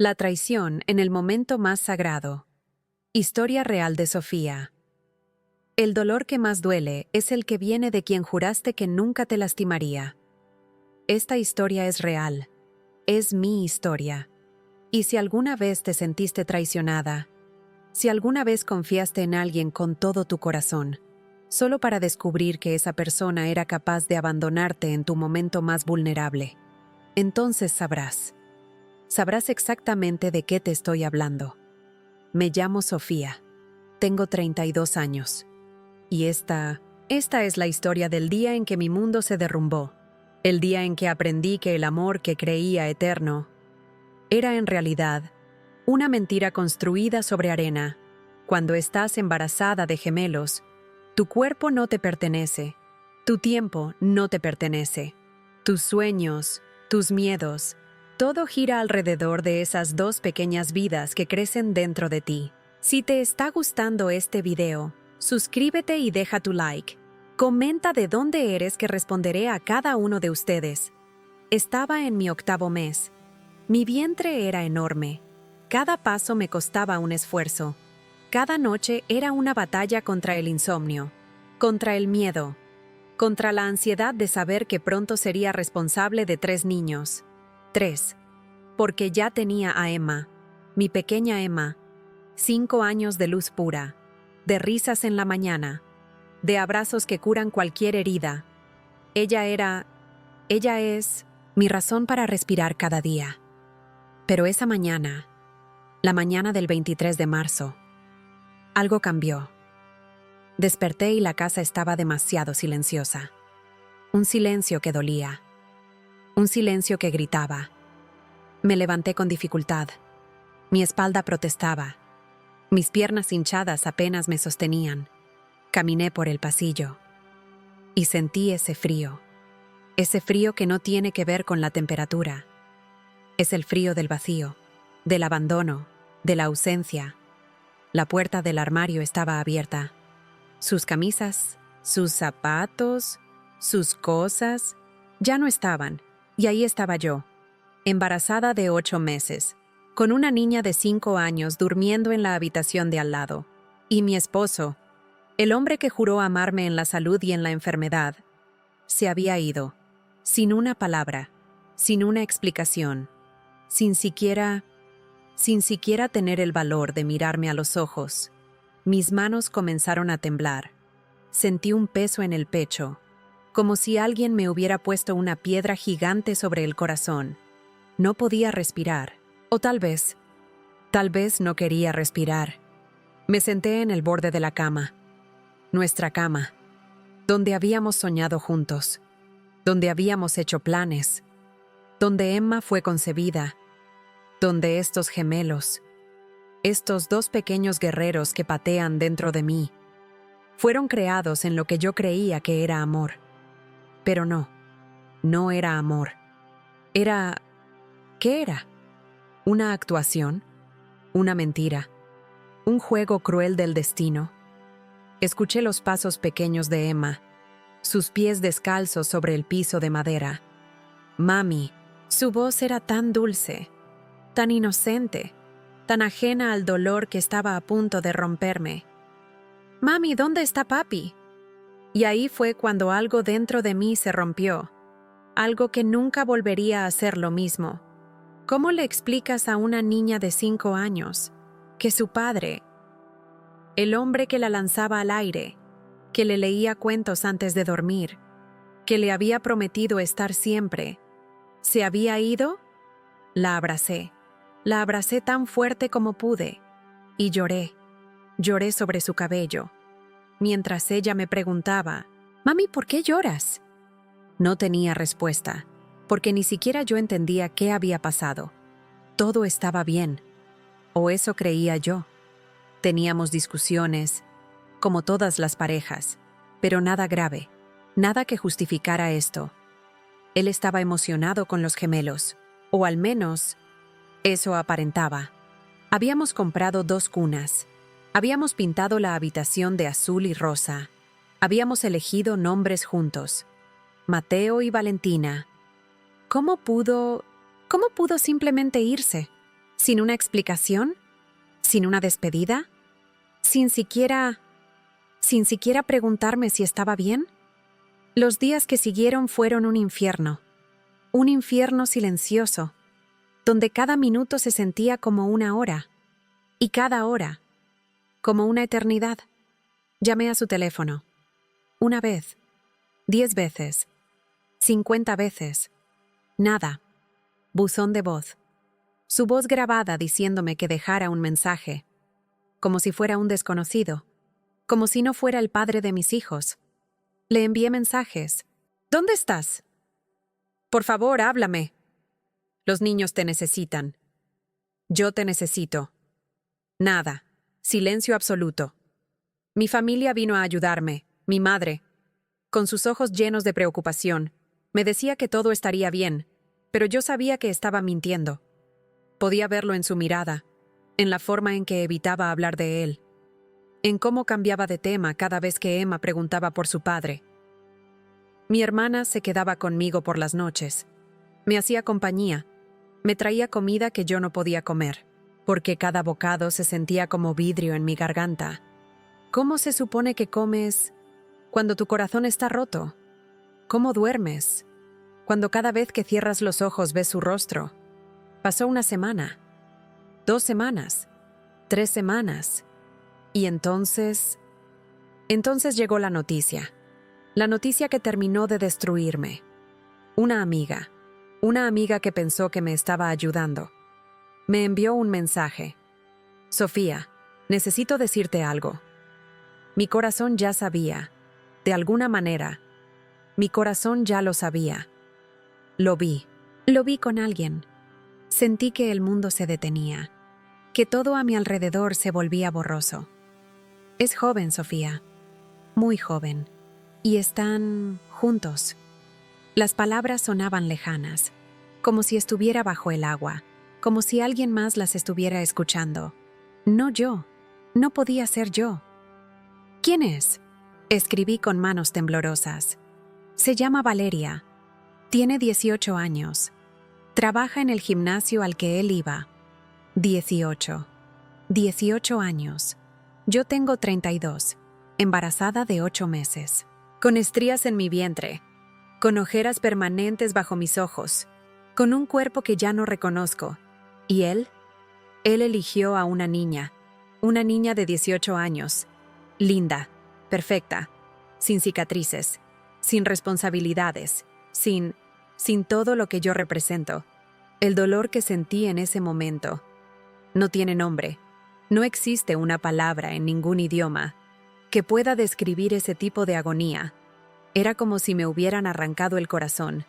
La traición en el momento más sagrado. Historia real de Sofía. El dolor que más duele es el que viene de quien juraste que nunca te lastimaría. Esta historia es real. Es mi historia. Y si alguna vez te sentiste traicionada, si alguna vez confiaste en alguien con todo tu corazón, solo para descubrir que esa persona era capaz de abandonarte en tu momento más vulnerable, entonces sabrás. Sabrás exactamente de qué te estoy hablando. Me llamo Sofía. Tengo 32 años. Y esta es la historia del día en que mi mundo se derrumbó. El día en que aprendí que el amor que creía eterno era en realidad una mentira construida sobre arena. Cuando estás embarazada de gemelos, tu cuerpo no te pertenece. Tu tiempo no te pertenece. Tus sueños, tus miedos, todo gira alrededor de esas dos pequeñas vidas que crecen dentro de ti. Si te está gustando este video, suscríbete y deja tu like. Comenta de dónde eres que responderé a cada uno de ustedes. Estaba en mi 8º mes. Mi vientre era enorme. Cada paso me costaba un esfuerzo. Cada noche era una batalla contra el insomnio, contra el miedo, contra la ansiedad de saber que pronto sería responsable de 3 niños. 3. Porque ya tenía a Emma, mi pequeña Emma, 5 años de luz pura, de risas en la mañana, de abrazos que curan cualquier herida. Ella es mi razón para respirar cada día. Pero esa mañana, la mañana del 23 de marzo, algo cambió. Desperté y la casa estaba demasiado silenciosa. Un silencio que dolía. Un silencio que gritaba. Me levanté con dificultad. Mi espalda protestaba. Mis piernas hinchadas apenas me sostenían. Caminé por el pasillo. Y sentí ese frío. Ese frío que no tiene que ver con la temperatura. Es el frío del vacío, del abandono, de la ausencia. La puerta del armario estaba abierta. Sus camisas, sus zapatos, sus cosas, ya no estaban. Y ahí estaba yo, embarazada de 8 meses, con una niña de 5 años durmiendo en la habitación de al lado. Y mi esposo, el hombre que juró amarme en la salud y en la enfermedad, se había ido, sin una palabra, sin una explicación, sin siquiera tener el valor de mirarme a los ojos. Mis manos comenzaron a temblar. Sentí un peso en el pecho, como si alguien me hubiera puesto una piedra gigante sobre el corazón. No podía respirar, o tal vez no quería respirar. Me senté en el borde de la cama, nuestra cama, donde habíamos soñado juntos, donde habíamos hecho planes, donde Emma fue concebida, donde estos gemelos, estos 2 pequeños guerreros que patean dentro de mí, fueron creados en lo que yo creía que era amor. Pero no era amor. ¿Qué era? ¿Una actuación? ¿Una mentira? ¿Un juego cruel del destino? Escuché los pasos pequeños de Emma, sus pies descalzos sobre el piso de madera. Mami, su voz era tan dulce, tan inocente, tan ajena al dolor que estaba a punto de romperme. Mami, ¿dónde está papi? Y ahí fue cuando algo dentro de mí se rompió, algo que nunca volvería a ser lo mismo. ¿Cómo le explicas a una niña de 5 años que su padre, el hombre que la lanzaba al aire, que le leía cuentos antes de dormir, que le había prometido estar siempre, se había ido? La abracé tan fuerte como pude, y lloré sobre su cabello, mientras ella me preguntaba, «Mami, ¿por qué lloras?» No tenía respuesta, porque ni siquiera yo entendía qué había pasado. Todo estaba bien, o eso creía yo. Teníamos discusiones, como todas las parejas, pero nada grave, nada que justificara esto. Él estaba emocionado con los gemelos, o al menos eso aparentaba. Habíamos comprado 2 cunas. Habíamos pintado la habitación de azul y rosa. Habíamos elegido nombres juntos. Mateo y Valentina. ¿Cómo pudo simplemente irse? ¿Sin una explicación? ¿Sin una despedida? ¿Sin siquiera preguntarme si estaba bien? Los días que siguieron fueron un infierno silencioso, donde cada minuto se sentía como una hora, y cada hora como una eternidad. Llamé a su teléfono. 1 vez, 10 veces, 50 veces. Nada. Buzón de voz. Su voz grabada diciéndome que dejara un mensaje, como si fuera un desconocido, como si no fuera el padre de mis hijos. Le envié mensajes. ¿Dónde estás? Por favor, háblame. Los niños te necesitan. Yo te necesito. Nada. Silencio absoluto. Mi familia vino a ayudarme, mi madre, con sus ojos llenos de preocupación. Me decía que todo estaría bien, pero yo sabía que estaba mintiendo. Podía verlo en su mirada, en la forma en que evitaba hablar de él, en cómo cambiaba de tema cada vez que Emma preguntaba por su padre. Mi hermana se quedaba conmigo por las noches. Me hacía compañía. Me traía comida que yo no podía comer, porque cada bocado se sentía como vidrio en mi garganta. ¿Cómo se supone que comes cuando tu corazón está roto? ¿Cómo duermes cuando cada vez que cierras los ojos ves su rostro? Pasó 1 semana, 2 semanas, 3 semanas, y entonces llegó la noticia que terminó de destruirme. Una amiga que pensó que me estaba ayudando, me envió un mensaje. Sofía, necesito decirte algo. Mi corazón ya sabía, de alguna manera, mi corazón ya lo sabía. Lo vi con alguien. Sentí que el mundo se detenía, que todo a mi alrededor se volvía borroso. Es joven, Sofía, muy joven, y están juntos. Las palabras sonaban lejanas, como si estuviera bajo el agua, como si alguien más las estuviera escuchando. No yo, no podía ser yo. ¿Quién es? Escribí con manos temblorosas. Se llama Valeria. Tiene 18 años. Trabaja en el gimnasio al que él iba. 18 años. Yo tengo 32, embarazada de 8 meses, con estrías en mi vientre, con ojeras permanentes bajo mis ojos, con un cuerpo que ya no reconozco. ¿Y él? Él eligió a una niña de 18 años, linda, perfecta, sin cicatrices, sin responsabilidades, sin todo lo que yo represento. El dolor que sentí en ese momento no tiene nombre. No existe una palabra en ningún idioma que pueda describir ese tipo de agonía. Era como si me hubieran arrancado el corazón,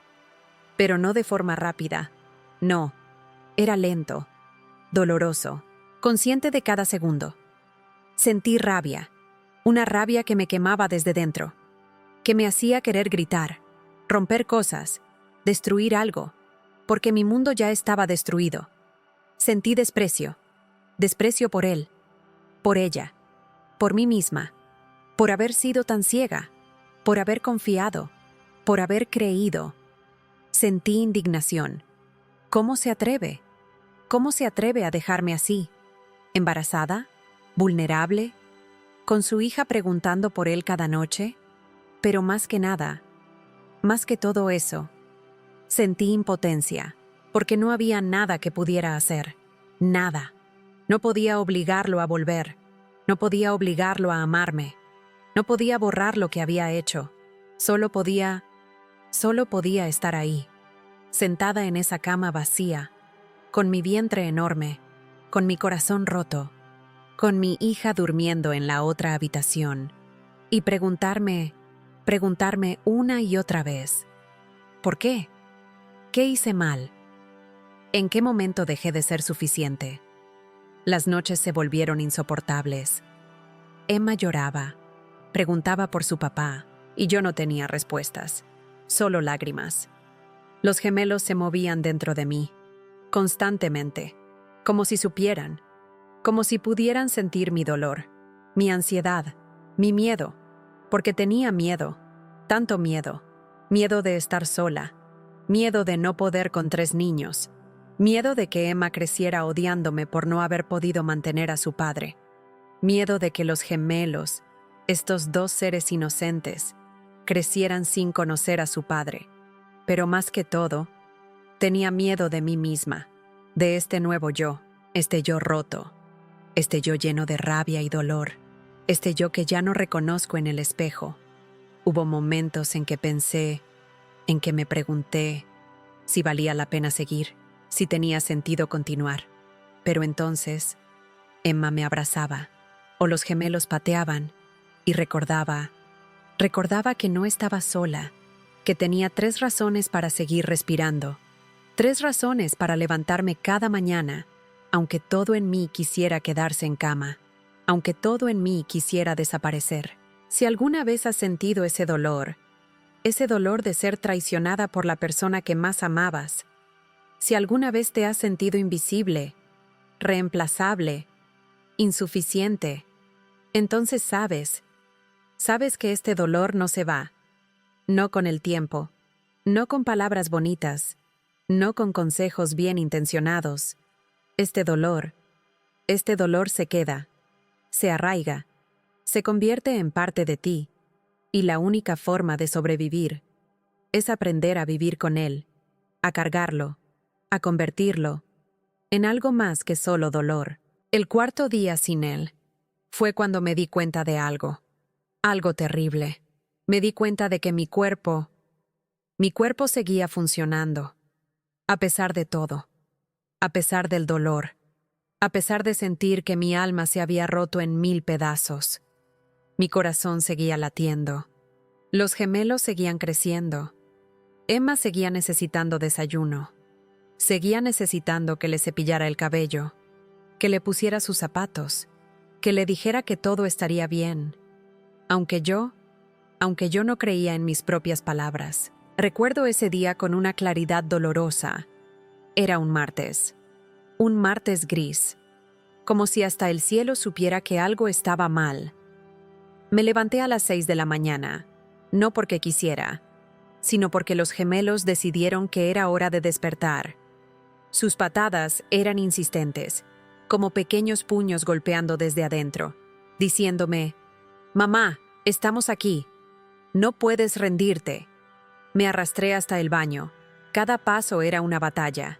pero no de forma rápida. No, era lento, doloroso, consciente de cada segundo. Sentí rabia, una rabia que me quemaba desde dentro, que me hacía querer gritar, romper cosas, destruir algo, porque mi mundo ya estaba destruido. Sentí desprecio por él, por ella, por mí misma, por haber sido tan ciega, por haber confiado, por haber creído. Sentí indignación. ¿Cómo se atreve? ¿Cómo se atreve a dejarme así? ¿Embarazada? ¿Vulnerable? ¿Con su hija preguntando por él cada noche? Pero más que nada, más que todo eso, sentí impotencia, porque no había nada que pudiera hacer. Nada. No podía obligarlo a volver. No podía obligarlo a amarme. No podía borrar lo que había hecho. Solo podía estar ahí, sentada en esa cama vacía, con mi vientre enorme, con mi corazón roto, con mi hija durmiendo en la otra habitación, y preguntarme una y otra vez, ¿por qué? ¿Qué hice mal? ¿En qué momento dejé de ser suficiente? Las noches se volvieron insoportables. Emma lloraba, preguntaba por su papá, y yo no tenía respuestas, solo lágrimas. Los gemelos se movían dentro de mí, constantemente, como si supieran, como si pudieran sentir mi dolor, mi ansiedad, mi miedo, porque tenía miedo, tanto miedo, miedo de estar sola, miedo de no poder con 3 niños, Miedo de que Emma creciera odiándome por no haber podido mantener a su padre. Miedo de que los gemelos, estos dos seres inocentes, crecieran sin conocer a su padre. Pero más que todo, tenía miedo de mí misma, de este nuevo yo, este yo roto, este yo lleno de rabia y dolor, este yo que ya no reconozco en el espejo. Hubo momentos en que pensé, en que me pregunté si valía la pena seguir, si tenía sentido continuar. Pero entonces, Emma me abrazaba, o los gemelos pateaban, y recordaba que no estaba sola, que tenía 3 razones para seguir respirando, 3 razones para levantarme cada mañana, aunque todo en mí quisiera quedarse en cama, aunque todo en mí quisiera desaparecer. Si alguna vez has sentido ese dolor de ser traicionada por la persona que más amabas, si alguna vez te has sentido invisible, reemplazable, insuficiente, entonces sabes que este dolor no se va, no con el tiempo, no con palabras bonitas, no con consejos bien intencionados. Este dolor se queda, se arraiga, se convierte en parte de ti, y la única forma de sobrevivir es aprender a vivir con él, a cargarlo, a convertirlo en algo más que solo dolor. El 4.º día sin él fue cuando me di cuenta de algo terrible. Me di cuenta de que mi cuerpo seguía funcionando, a pesar de todo, a pesar del dolor, a pesar de sentir que mi alma se había roto en 1000 pedazos. Mi corazón seguía latiendo. Los gemelos seguían creciendo. Emma seguía necesitando desayuno. Seguía necesitando que le cepillara el cabello, que le pusiera sus zapatos, que le dijera que todo estaría bien. Aunque yo no creía en mis propias palabras. Recuerdo ese día con una claridad dolorosa. Era un martes gris, como si hasta el cielo supiera que algo estaba mal. Me levanté a las 6 de la mañana, no porque quisiera, sino porque los gemelos decidieron que era hora de despertar. Sus patadas eran insistentes, como pequeños puños golpeando desde adentro, diciéndome: «Mamá, estamos aquí. No puedes rendirte». Me arrastré hasta el baño. Cada paso era una batalla.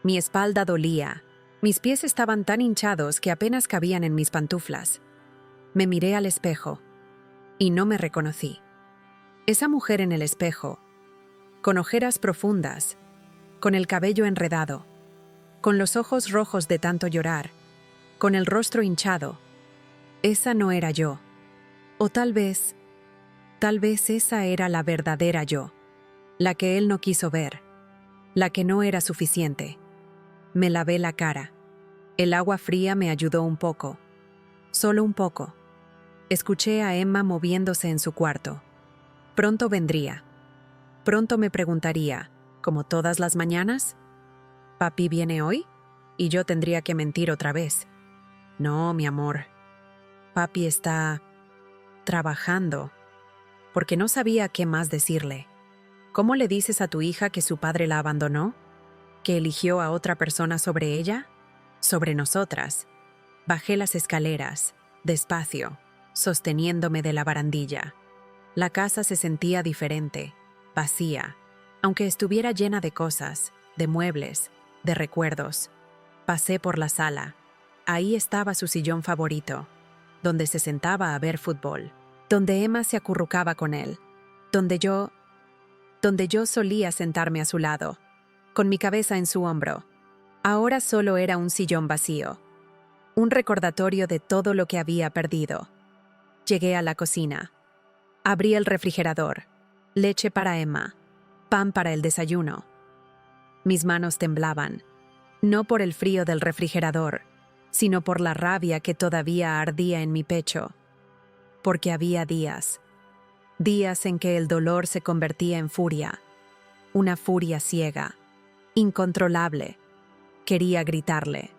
Mi espalda dolía. Mis pies estaban tan hinchados que apenas cabían en mis pantuflas. Me miré al espejo y no me reconocí. Esa mujer en el espejo, con ojeras profundas, con el cabello enredado, con los ojos rojos de tanto llorar, con el rostro hinchado, esa no era yo. O tal vez esa era la verdadera yo, la que él no quiso ver, la que no era suficiente. Me lavé la cara. El agua fría me ayudó un poco, solo un poco. Escuché a Emma moviéndose en su cuarto. Pronto vendría. Pronto me preguntaría, como todas las mañanas: ¿Papi viene hoy? Y yo tendría que mentir otra vez. No, mi amor. Papi está trabajando, porque no sabía qué más decirle. ¿Cómo le dices a tu hija que su padre la abandonó? ¿Que eligió a otra persona sobre ella? Sobre nosotras. Bajé las escaleras, despacio, sosteniéndome de la barandilla. La casa se sentía diferente, vacía, aunque estuviera llena de cosas, de muebles, de recuerdos. Pasé por la sala. Ahí estaba su sillón favorito, donde se sentaba a ver fútbol, donde Emma se acurrucaba con él, donde yo solía sentarme a su lado, con mi cabeza en su hombro. Ahora solo era un sillón vacío, un recordatorio de todo lo que había perdido. Llegué a la cocina. Abrí el refrigerador. Leche para Emma, pan para el desayuno. Mis manos temblaban, no por el frío del refrigerador, sino por la rabia que todavía ardía en mi pecho. Porque había días en que el dolor se convertía en furia, una furia ciega, incontrolable. Quería gritarle,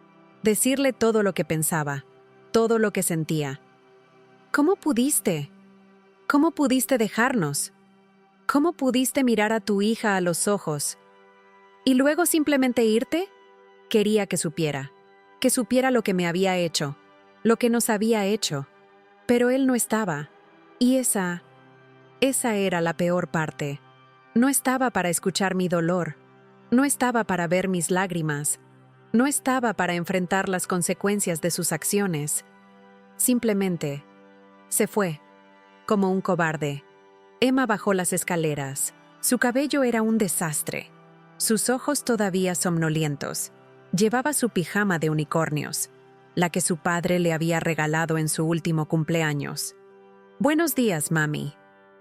decirle todo lo que pensaba, todo lo que sentía. ¿Cómo pudiste? ¿Cómo pudiste dejarnos? ¿Cómo pudiste mirar a tu hija a los ojos y luego simplemente irte? Quería que supiera lo que me había hecho, lo que nos había hecho. Pero él no estaba. Y esa era la peor parte. No estaba para escuchar mi dolor. No estaba para ver mis lágrimas. No estaba para enfrentar las consecuencias de sus acciones. Simplemente se fue, como un cobarde. Emma bajó las escaleras. Su cabello era un desastre. Sus ojos todavía somnolientos. Llevaba su pijama de unicornios, la que su padre le había regalado en su último cumpleaños. «Buenos días, mami».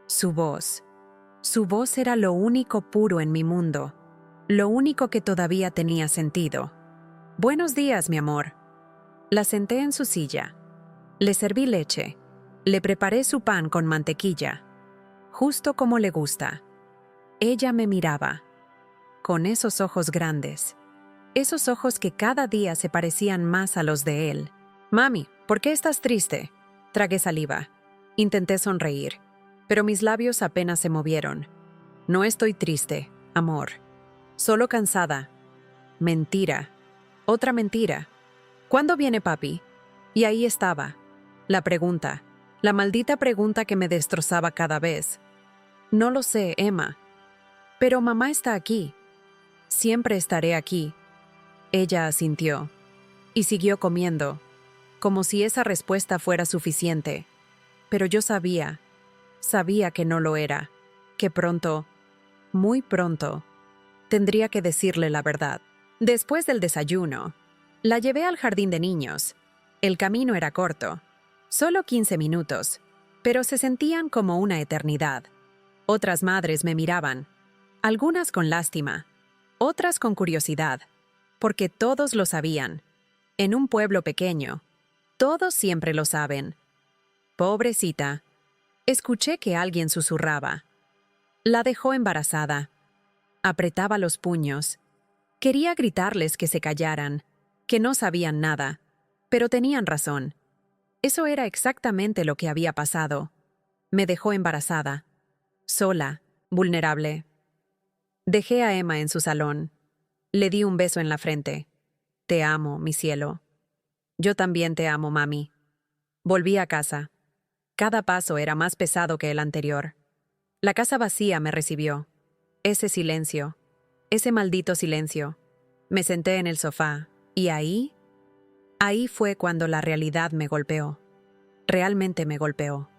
Su voz era lo único puro en mi mundo, lo único que todavía tenía sentido. «Buenos días, mi amor». La senté en su silla. Le serví leche. Le preparé su pan con mantequilla, justo como le gusta. Ella me miraba, con esos ojos grandes, esos ojos que cada día se parecían más a los de él. «Mami, ¿por qué estás triste?» Tragué saliva. Intenté sonreír, pero mis labios apenas se movieron. «No estoy triste, amor. Solo cansada». Mentira. Otra mentira. «¿Cuándo viene papi?» Y ahí estaba, la pregunta, la maldita pregunta que me destrozaba cada vez. «No lo sé, Emma. Pero mamá está aquí. Siempre estaré aquí». Ella asintió y siguió comiendo, como si esa respuesta fuera suficiente. Pero yo sabía que no lo era, que pronto, muy pronto, tendría que decirle la verdad. Después del desayuno, la llevé al jardín de niños. El camino era corto, solo 15 minutos, pero se sentían como una eternidad. Otras madres me miraban, algunas con lástima, otras con curiosidad, porque todos lo sabían. En un pueblo pequeño, todos siempre lo saben. Pobrecita. Escuché que alguien susurraba. La dejó embarazada. Apretaba los puños. Quería gritarles que se callaran, que no sabían nada, pero tenían razón. Eso era exactamente lo que había pasado. Me dejó embarazada, sola, vulnerable. Dejé a Emma en su salón. Le di un beso en la frente. «Te amo, mi cielo». «Yo también te amo, mami». Volví a casa. Cada paso era más pesado que el anterior. La casa vacía me recibió. Ese silencio, ese maldito silencio. Me senté en el sofá, y ahí fue cuando la realidad me golpeó. Realmente me golpeó.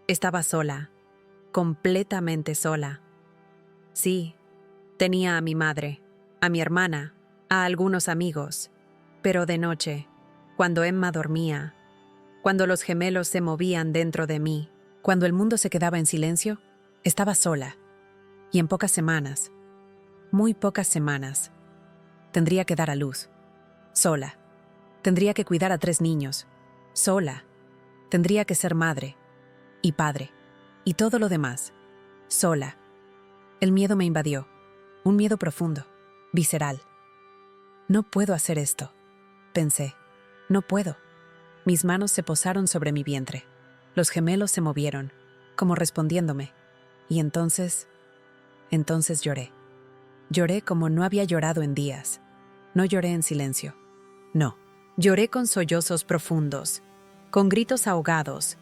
Estaba sola, completamente sola. Sí, tenía a mi madre, a mi hermana, a algunos amigos, pero de noche, cuando Emma dormía, cuando los gemelos se movían dentro de mí, cuando el mundo se quedaba en silencio, estaba sola. Y en pocas semanas, muy pocas semanas, tendría que dar a luz. Sola. Tendría que cuidar a 3 niños. Sola. Tendría que ser madre y padre y todo lo demás. Sola. El miedo me invadió. Un miedo profundo, visceral. «No puedo hacer esto», pensé. «No puedo». Mis manos se posaron sobre mi vientre. Los gemelos se movieron, como respondiéndome. Y entonces lloré. Lloré como no había llorado en días. No lloré en silencio. No. Lloré con sollozos profundos, con gritos ahogados,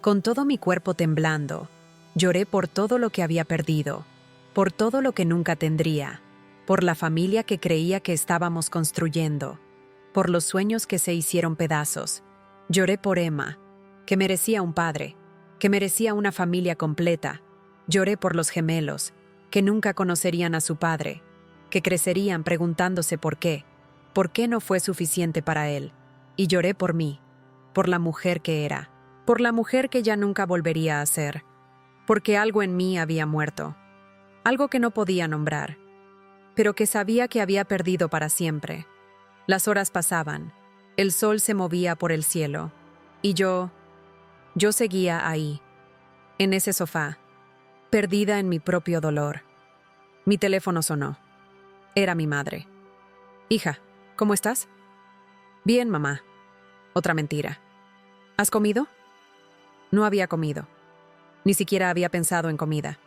con todo mi cuerpo temblando. Lloré por todo lo que había perdido, por todo lo que nunca tendría, por la familia que creía que estábamos construyendo, por los sueños que se hicieron pedazos. Lloré por Emma, que merecía un padre, que merecía una familia completa. Lloré por los gemelos, que nunca conocerían a su padre, que crecerían preguntándose por qué no fue suficiente para él. Y lloré por mí, por la mujer que era, por la mujer que ya nunca volvería a ser, porque algo en mí había muerto, algo que no podía nombrar, pero que sabía que había perdido para siempre. Las horas pasaban, el sol se movía por el cielo, y yo seguía ahí, en ese sofá, perdida en mi propio dolor. Mi teléfono sonó. Era mi madre. «Hija, ¿cómo estás?» «Bien, mamá». Otra mentira. «¿Has comido?» No había comido. Ni siquiera había pensado en comida.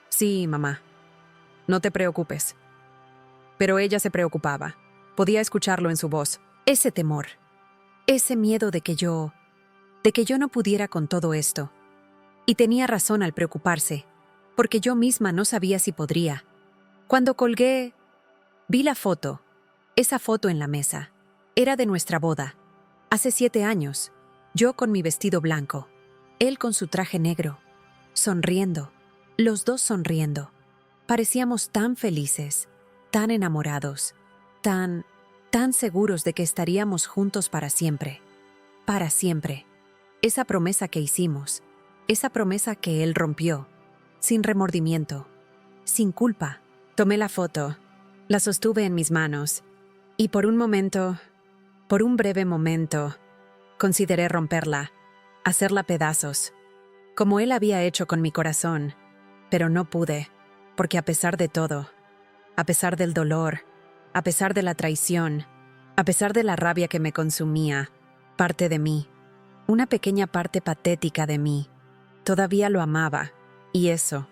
«Sí, mamá. No te preocupes». Pero ella se preocupaba, Podía escucharlo en su voz. Ese temor. Ese miedo de que yo no pudiera con todo esto. Y tenía razón al preocuparse, porque yo misma no sabía si podría. Cuando colgué, vi la foto, esa foto en la mesa. Era de nuestra boda. Hace 7 años, yo con mi vestido blanco, él con su traje negro, sonriendo, los dos sonriendo. Parecíamos tan felices, tan enamorados, tan seguros de que estaríamos juntos para siempre. Para siempre. Esa promesa que hicimos, esa promesa que él rompió, sin remordimiento, sin culpa. Tomé la foto, la sostuve en mis manos, y por un breve momento, consideré romperla, hacerla pedazos, como él había hecho con mi corazón, pero no pude, porque a pesar de todo, a pesar del dolor, a pesar de la traición, a pesar de la rabia que me consumía, parte de mí, una pequeña parte patética de mí, todavía lo amaba, y eso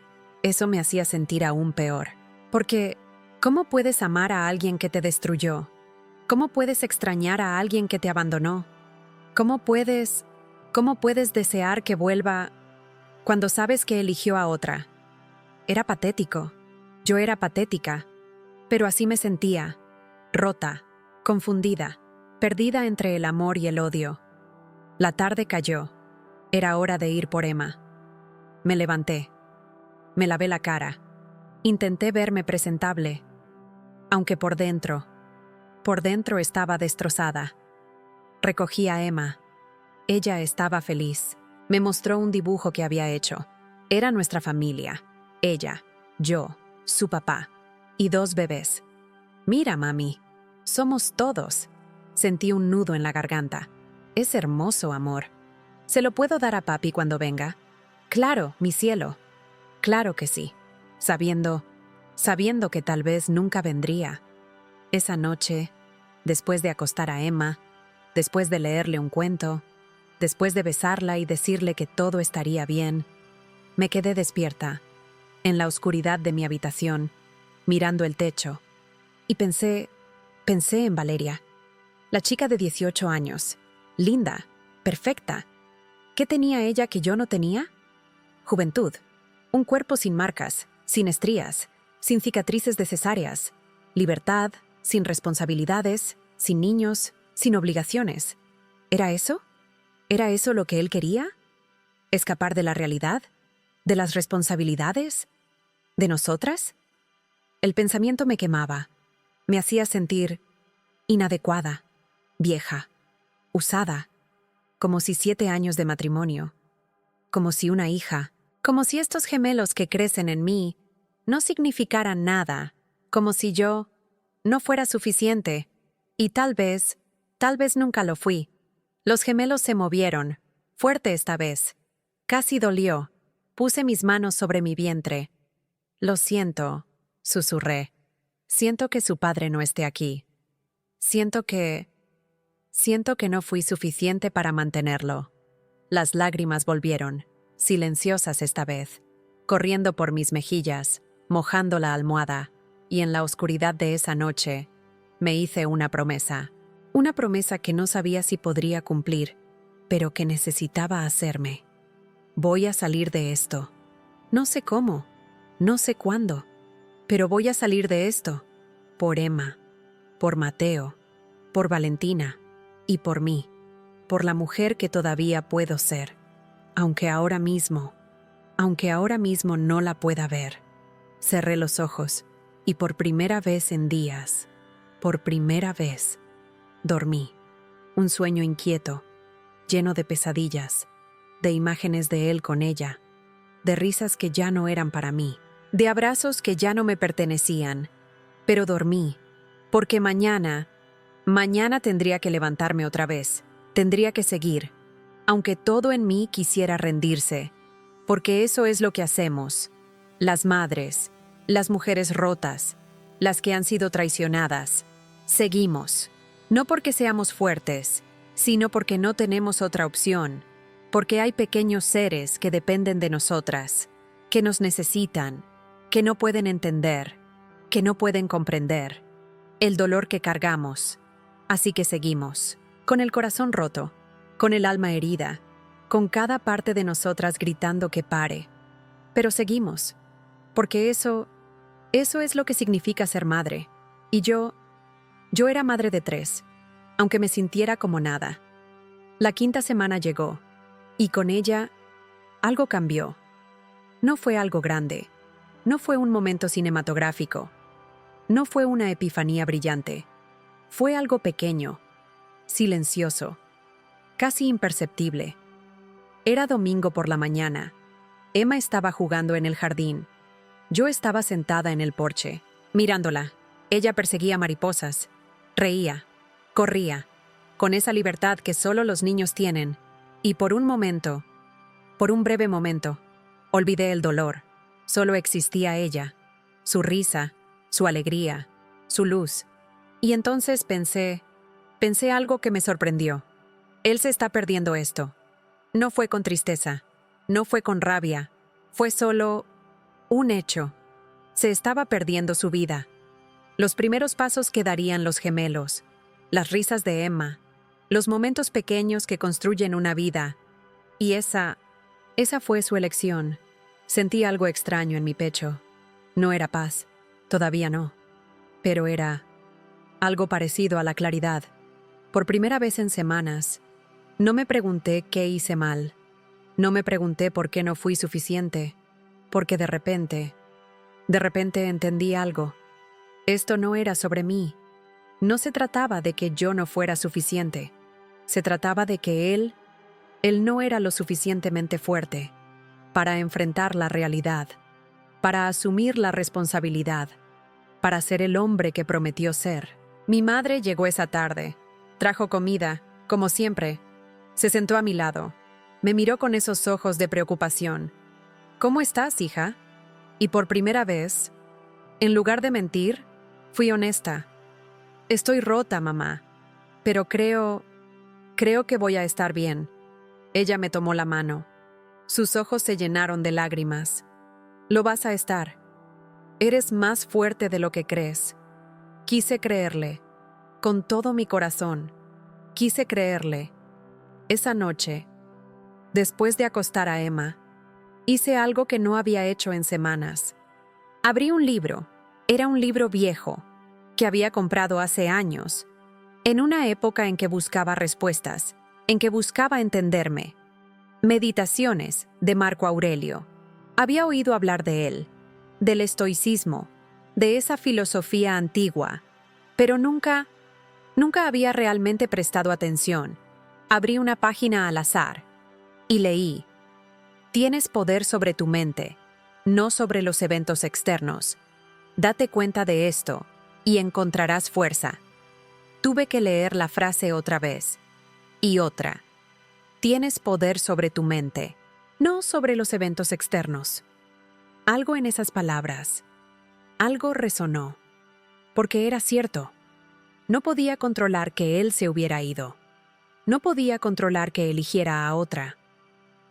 me hacía sentir aún peor. Porque, ¿cómo puedes amar a alguien que te destruyó? ¿Cómo puedes extrañar a alguien que te abandonó? ¿Cómo puedes desear que vuelva cuando sabes que eligió a otra? Era patético. Yo era patética. Pero así me sentía, rota, confundida, perdida entre el amor y el odio. La tarde cayó. Era hora de ir por Emma. Me levanté. Me lavé la cara. Intenté verme presentable, aunque por dentro estaba destrozada. Recogí a Emma. Ella estaba feliz. Me mostró un dibujo que había hecho. Era nuestra familia. Ella, yo, su papá y 2 bebés. Mira, mami, somos todos. Sentí un nudo en la garganta. Es hermoso, amor. ¿Se lo puedo dar a papi cuando venga? Claro, mi cielo. Claro que sí. Sabiendo que tal vez nunca vendría. Esa noche, después de acostar a Emma, después de leerle un cuento, después de besarla y decirle que todo estaría bien, me quedé despierta, en la oscuridad de mi habitación, mirando el techo, y pensé en Valeria, la chica de 18 años, linda, perfecta. ¿Qué tenía ella que yo no tenía? Juventud, un cuerpo sin marcas, sin estrías, sin cicatrices de cesáreas, libertad, sin responsabilidades, sin niños, sin obligaciones. ¿Era eso? ¿Era eso lo que él quería? ¿Escapar de la realidad? ¿De las responsabilidades? ¿De nosotras? El pensamiento me quemaba. Me hacía sentir inadecuada, vieja, usada, como si 7 años de matrimonio, como si una hija, como si estos gemelos que crecen en mí no significaran nada, como si yo no fuera suficiente, y tal vez nunca lo fui. Los gemelos se movieron, fuerte esta vez. Casi dolió. Puse mis manos sobre mi vientre. Lo siento, susurré. Siento que su padre no esté aquí. Siento que no fui suficiente para mantenerlo. Las lágrimas volvieron, silenciosas esta vez, corriendo por mis mejillas, mojando la almohada, y en la oscuridad de esa noche me hice una promesa que no sabía si podría cumplir, pero que necesitaba hacerme. Voy a salir de esto. No sé cómo, no sé cuándo, pero voy a salir de esto, por Emma, por Mateo, por Valentina y por mí, por la mujer que todavía puedo ser, aunque ahora mismo no la pueda ver. Cerré los ojos y por primera vez en días, por primera vez, dormí. Un sueño inquieto, lleno de pesadillas, de imágenes de él con ella, de risas que ya no eran para mí, de abrazos que ya no me pertenecían. Pero dormí, porque mañana tendría que levantarme otra vez, tendría que seguir, aunque todo en mí quisiera rendirse, porque eso es lo que hacemos, las madres, las mujeres rotas, las que han sido traicionadas. Seguimos, no porque seamos fuertes, sino porque no tenemos otra opción, porque hay pequeños seres que dependen de nosotras, que nos necesitan, que no pueden entender, que no pueden comprender. el dolor que cargamos. Así que seguimos, con el corazón roto, con el alma herida, con cada parte de nosotras gritando que pare. Pero seguimos, porque eso es lo que significa ser madre. Y yo era madre de 3, aunque me sintiera como nada. La 5ª semana llegó, y con ella, algo cambió. No fue algo grande, no fue un momento cinematográfico, no fue una epifanía brillante. Fue algo pequeño, silencioso, casi imperceptible. Era domingo por la mañana. Emma estaba jugando en el jardín. Yo estaba sentada en el porche, mirándola. Ella perseguía mariposas, reía, corría, con esa libertad que solo los niños tienen. Y por un momento, por un breve momento, olvidé el dolor. Solo existía ella, su risa, su alegría, su luz. Y entonces pensé algo que me sorprendió. Él se está perdiendo esto. No fue con tristeza, no fue con rabia, fue solo un hecho. Se estaba perdiendo su vida. Los primeros pasos que darían los gemelos, las risas de Emma, los momentos pequeños que construyen una vida. Y esa fue su elección. Sentí algo extraño en mi pecho. No era paz, todavía no, pero era algo parecido a la claridad. Por primera vez en semanas, no me pregunté qué hice mal. No me pregunté por qué no fui suficiente, porque de repente entendí algo. Esto no era sobre mí. No se trataba de que yo no fuera suficiente. Se trataba de que él no era lo suficientemente fuerte para enfrentar la realidad, para asumir la responsabilidad, para ser el hombre que prometió ser. Mi madre llegó esa tarde. Trajo comida, como siempre. Se sentó a mi lado. Me miró con esos ojos de preocupación. ¿Cómo estás, hija? Y por primera vez, en lugar de mentir, fui honesta. Estoy rota, mamá, pero creo que voy a estar bien. Ella me tomó la mano. Sus ojos se llenaron de lágrimas. Lo vas a estar. Eres más fuerte de lo que crees. Quise creerle, con todo mi corazón. Quise creerle. Esa noche, después de acostar a Emma, hice algo que no había hecho en semanas. Abrí un libro. Era un libro viejo, que había comprado hace años, en una época en que buscaba respuestas, en que buscaba entenderme. Meditaciones, de Marco Aurelio. Había oído hablar de él, del estoicismo, de esa filosofía antigua, pero nunca había realmente prestado atención. Abrí una página al azar y leí: tienes poder sobre tu mente, no sobre los eventos externos. Date cuenta de esto y encontrarás fuerza. Tuve que leer la frase otra vez y otra. Tienes poder sobre tu mente, no sobre los eventos externos. Algo en esas palabras, algo resonó, porque era cierto. No podía controlar que él se hubiera ido. No podía controlar que eligiera a otra.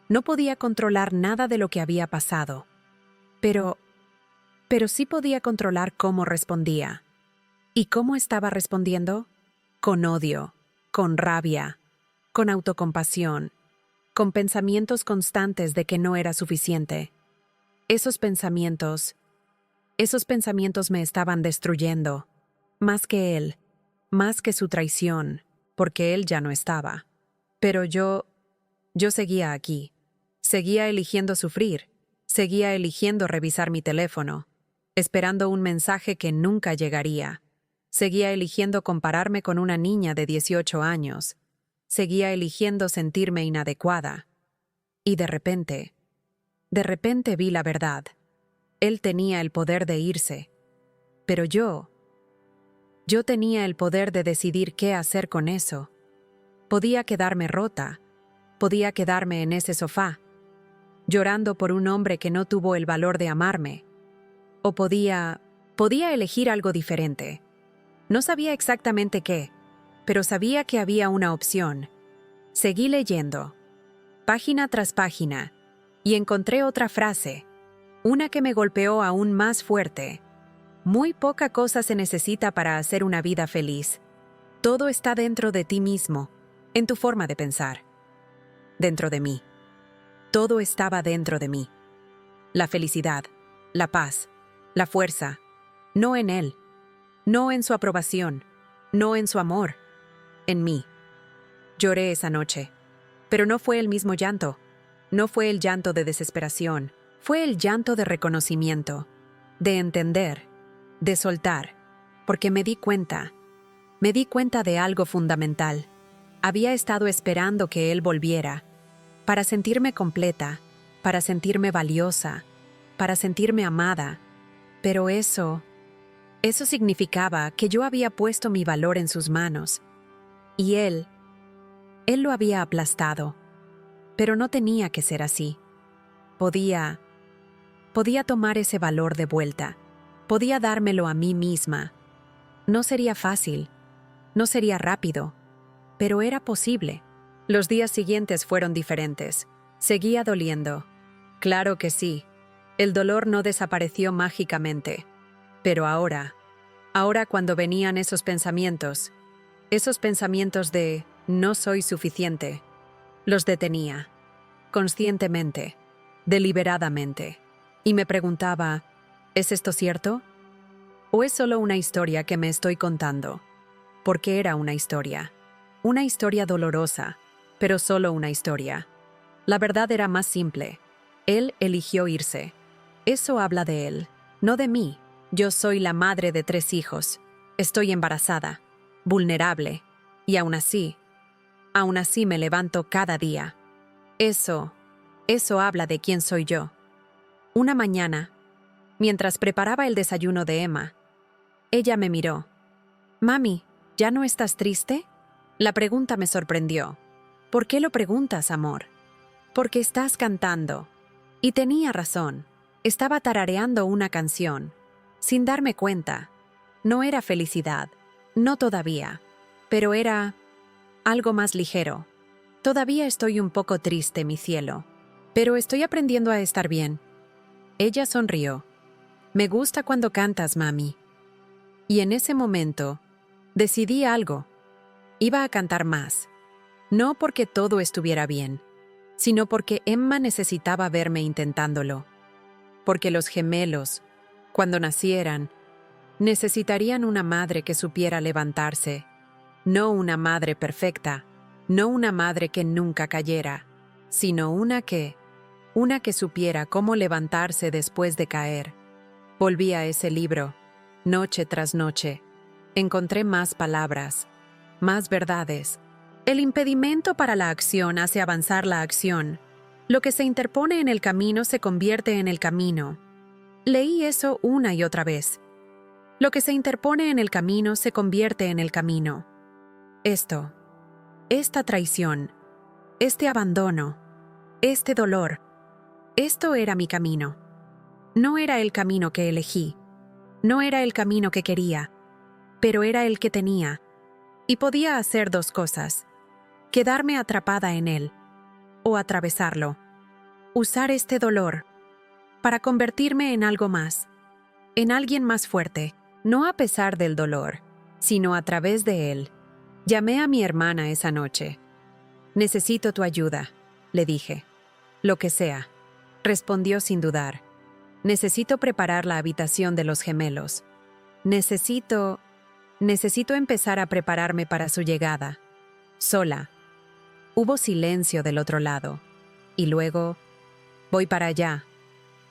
No podía controlar nada de lo que había pasado. Pero sí podía controlar cómo respondía. ¿Y cómo estaba respondiendo? Con odio, con rabia, con autocompasión, con pensamientos constantes de que no era suficiente. Esos pensamientos me estaban destruyendo, más que él, más que su traición, porque él ya no estaba. Pero yo seguía aquí, seguía eligiendo sufrir, seguía eligiendo revisar mi teléfono, esperando un mensaje que nunca llegaría. Seguía eligiendo compararme con una niña de 18 años. Seguía eligiendo sentirme inadecuada. Y de repente vi la verdad. Él tenía el poder de irse. Pero yo tenía el poder de decidir qué hacer con eso. Podía quedarme rota. Podía quedarme en ese sofá, llorando por un hombre que no tuvo el valor de amarme. O podía elegir algo diferente. No sabía exactamente qué, pero sabía que había una opción. Seguí leyendo, página tras página, y encontré otra frase, una que me golpeó aún más fuerte. Muy poca cosa se necesita para hacer una vida feliz. Todo está dentro de ti mismo, en tu forma de pensar. Dentro de mí. Todo estaba dentro de mí. La felicidad, la paz, la fuerza, no en él, no en su aprobación, no en su amor, en mí. Lloré esa noche, pero no fue el mismo llanto. No fue el llanto de desesperación, fue el llanto de reconocimiento, de entender, de soltar, porque me di cuenta de algo fundamental. Había estado esperando que él volviera, para sentirme completa, para sentirme valiosa, para sentirme amada, pero eso significaba que yo había puesto mi valor en sus manos, y él lo había aplastado. Pero no tenía que ser así. Podía tomar ese valor de vuelta. Podía dármelo a mí misma. No sería fácil, no sería rápido, pero era posible. Los días siguientes fueron diferentes. Seguía doliendo. Claro que sí. El dolor no desapareció mágicamente. Pero ahora cuando venían esos pensamientos de no soy suficiente, los detenía, conscientemente, deliberadamente, y me preguntaba, ¿es esto cierto? ¿O es solo una historia que me estoy contando? Porque era una historia dolorosa, pero solo una historia. La verdad era más simple. Él eligió irse. Eso habla de él, no de mí. Yo soy la madre de 3 hijos. Estoy embarazada, vulnerable, y aún así me levanto cada día. Eso habla de quién soy yo. Una mañana, mientras preparaba el desayuno de Emma, ella me miró. «Mami, ¿ya no estás triste?» La pregunta me sorprendió. «¿Por qué lo preguntas, amor?» «Porque estás cantando». Y tenía razón. Estaba tarareando una canción. Sin darme cuenta. No era felicidad. No todavía. Pero era algo más ligero. Todavía estoy un poco triste, mi cielo. Pero estoy aprendiendo a estar bien. Ella sonrió. «Me gusta cuando cantas, mami». Y en ese momento, decidí algo. Iba a cantar más. No porque todo estuviera bien, sino porque Emma necesitaba verme intentándolo. Porque los gemelos, cuando nacieran, necesitarían una madre que supiera levantarse. No una madre perfecta, no una madre que nunca cayera, sino una que supiera cómo levantarse después de caer. Volví a ese libro, noche tras noche. Encontré más palabras, más verdades. El impedimento para la acción hace avanzar la acción. Lo que se interpone en el camino se convierte en el camino. Leí eso una y otra vez. Lo que se interpone en el camino se convierte en el camino. Esta traición, este abandono, este dolor, esto era mi camino. No era el camino que elegí, no era el camino que quería, pero era el que tenía. Y podía hacer 2 cosas: quedarme atrapada en él, o atravesarlo. Usar este dolor para convertirme en algo más, en alguien más fuerte, no a pesar del dolor, sino a través de él. Llamé a mi hermana esa noche. «Necesito tu ayuda», le dije. «Lo que sea», respondió sin dudar. «Necesito preparar la habitación de los gemelos. Necesito empezar a prepararme para su llegada. Sola». Hubo silencio del otro lado. Y luego, «Voy para allá.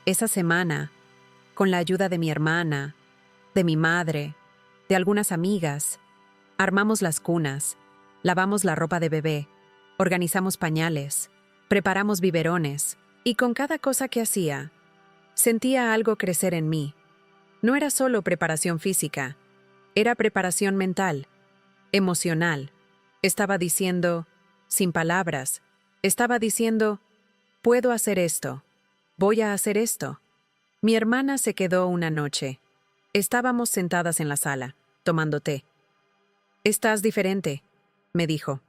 Esa semana, con la ayuda de mi hermana, de mi madre, de algunas amigas, armamos las cunas, lavamos la ropa de bebé, organizamos pañales, preparamos biberones, y con cada cosa que hacía, sentía algo crecer en mí. No era solo preparación física, era preparación mental, emocional. Estaba diciendo, sin palabras, estaba diciendo, puedo hacer esto, voy a hacer esto. Mi hermana se quedó una noche. Estábamos sentadas en la sala, tomando té. «Estás diferente», me dijo.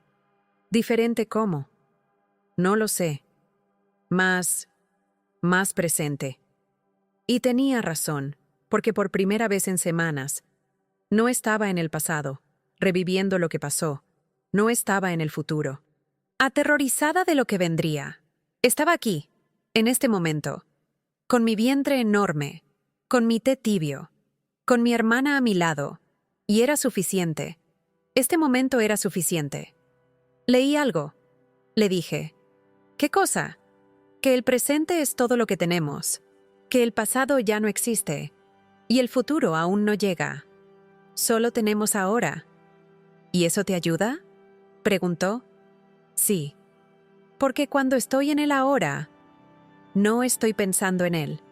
«¿Diferente cómo?» «No lo sé. Más presente». Y tenía razón, porque por primera vez en semanas, no estaba en el pasado, reviviendo lo que pasó, no estaba en el futuro. Aterrorizada de lo que vendría, estaba aquí, en este momento, con mi vientre enorme, con mi té tibio, con mi hermana a mi lado, y era suficiente. Este momento era suficiente. Leí algo. Le dije, ¿qué cosa? Que el presente es todo lo que tenemos, que el pasado ya no existe, y el futuro aún no llega. Solo tenemos ahora. ¿Y eso te ayuda?, preguntó. Sí, porque cuando estoy en el ahora, no estoy pensando en él.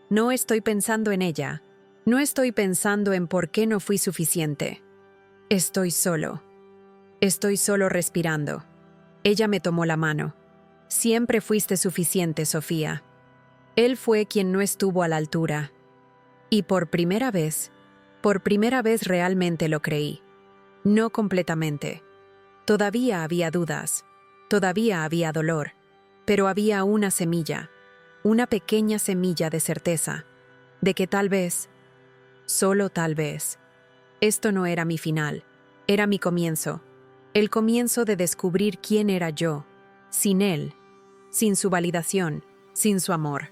No estoy pensando en ella. No estoy pensando en por qué no fui suficiente. Estoy solo. Estoy solo respirando. Ella me tomó la mano. Siempre fuiste suficiente, Sofía. Él fue quien no estuvo a la altura. Y por primera vez realmente lo creí. No completamente. Todavía había dudas. Todavía había dolor. Pero había una semilla. Una pequeña semilla de certeza. De que tal vez, solo tal vez, esto no era mi final. Era mi comienzo. El comienzo de descubrir quién era yo. Sin él. Sin su validación. Sin su amor.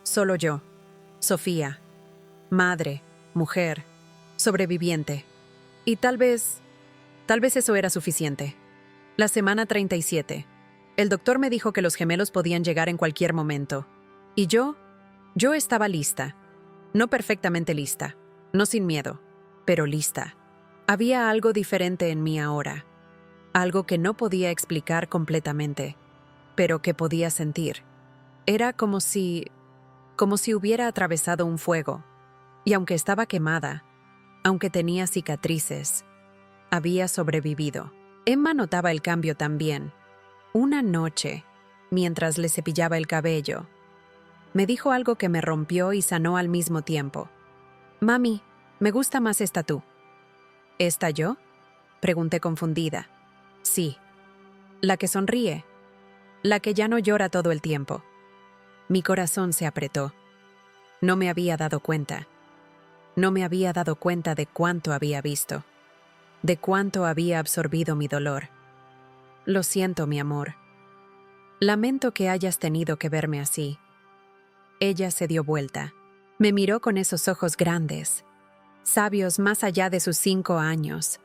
Solo yo. Sofía. Madre. Mujer. Sobreviviente. Y tal vez eso era suficiente. La semana 37. El doctor me dijo que los gemelos podían llegar en cualquier momento. Y yo estaba lista. No perfectamente lista. No sin miedo. Pero lista. Había algo diferente en mí ahora. Algo que no podía explicar completamente, pero que podía sentir. Era como si hubiera atravesado un fuego. Y aunque estaba quemada, aunque tenía cicatrices, había sobrevivido. Emma notaba el cambio también. Una noche, mientras le cepillaba el cabello, me dijo algo que me rompió y sanó al mismo tiempo. Mami, me gusta más esta tú. ¿Esta yo?, pregunté confundida. Sí. La que sonríe. La que ya no llora todo el tiempo. Mi corazón se apretó. No me había dado cuenta. No me había dado cuenta de cuánto había visto. De cuánto había absorbido mi dolor. Lo siento, mi amor. Lamento que hayas tenido que verme así. Ella se dio vuelta. Me miró con esos ojos grandes, sabios más allá de sus 5 años.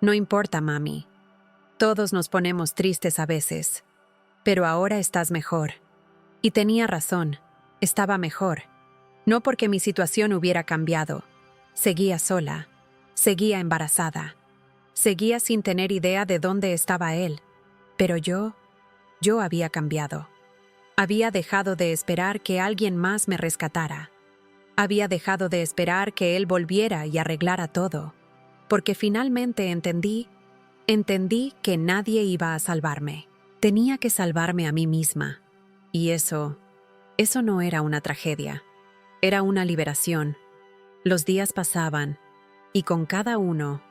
No importa, mami. Todos nos ponemos tristes a veces. Pero ahora estás mejor. Y tenía razón. Estaba mejor. No porque mi situación hubiera cambiado. Seguía sola. Seguía embarazada. Seguía sin tener idea de dónde estaba él. Pero yo había cambiado. Había dejado de esperar que alguien más me rescatara. Había dejado de esperar que él volviera y arreglara todo. Porque finalmente entendí que nadie iba a salvarme. Tenía que salvarme a mí misma. Y eso no era una tragedia. Era una liberación. Los días pasaban, y con cada uno,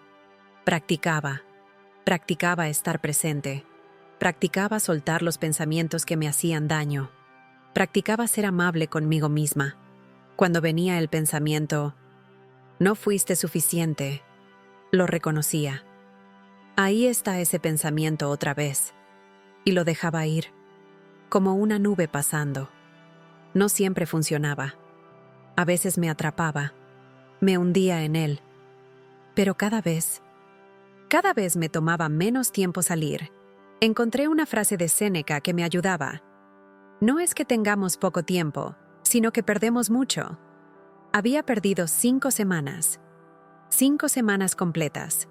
practicaba estar presente. Practicaba soltar los pensamientos que me hacían daño. Practicaba ser amable conmigo misma. Cuando venía el pensamiento, no fuiste suficiente, lo reconocía. Ahí está ese pensamiento otra vez. Y lo dejaba ir, como una nube pasando. No siempre funcionaba. A veces me atrapaba, me hundía en él. Pero cada vez me tomaba menos tiempo salir. Encontré una frase de Séneca que me ayudaba. No es que tengamos poco tiempo, sino que perdemos mucho. Había perdido 5 semanas. 5 semanas completas.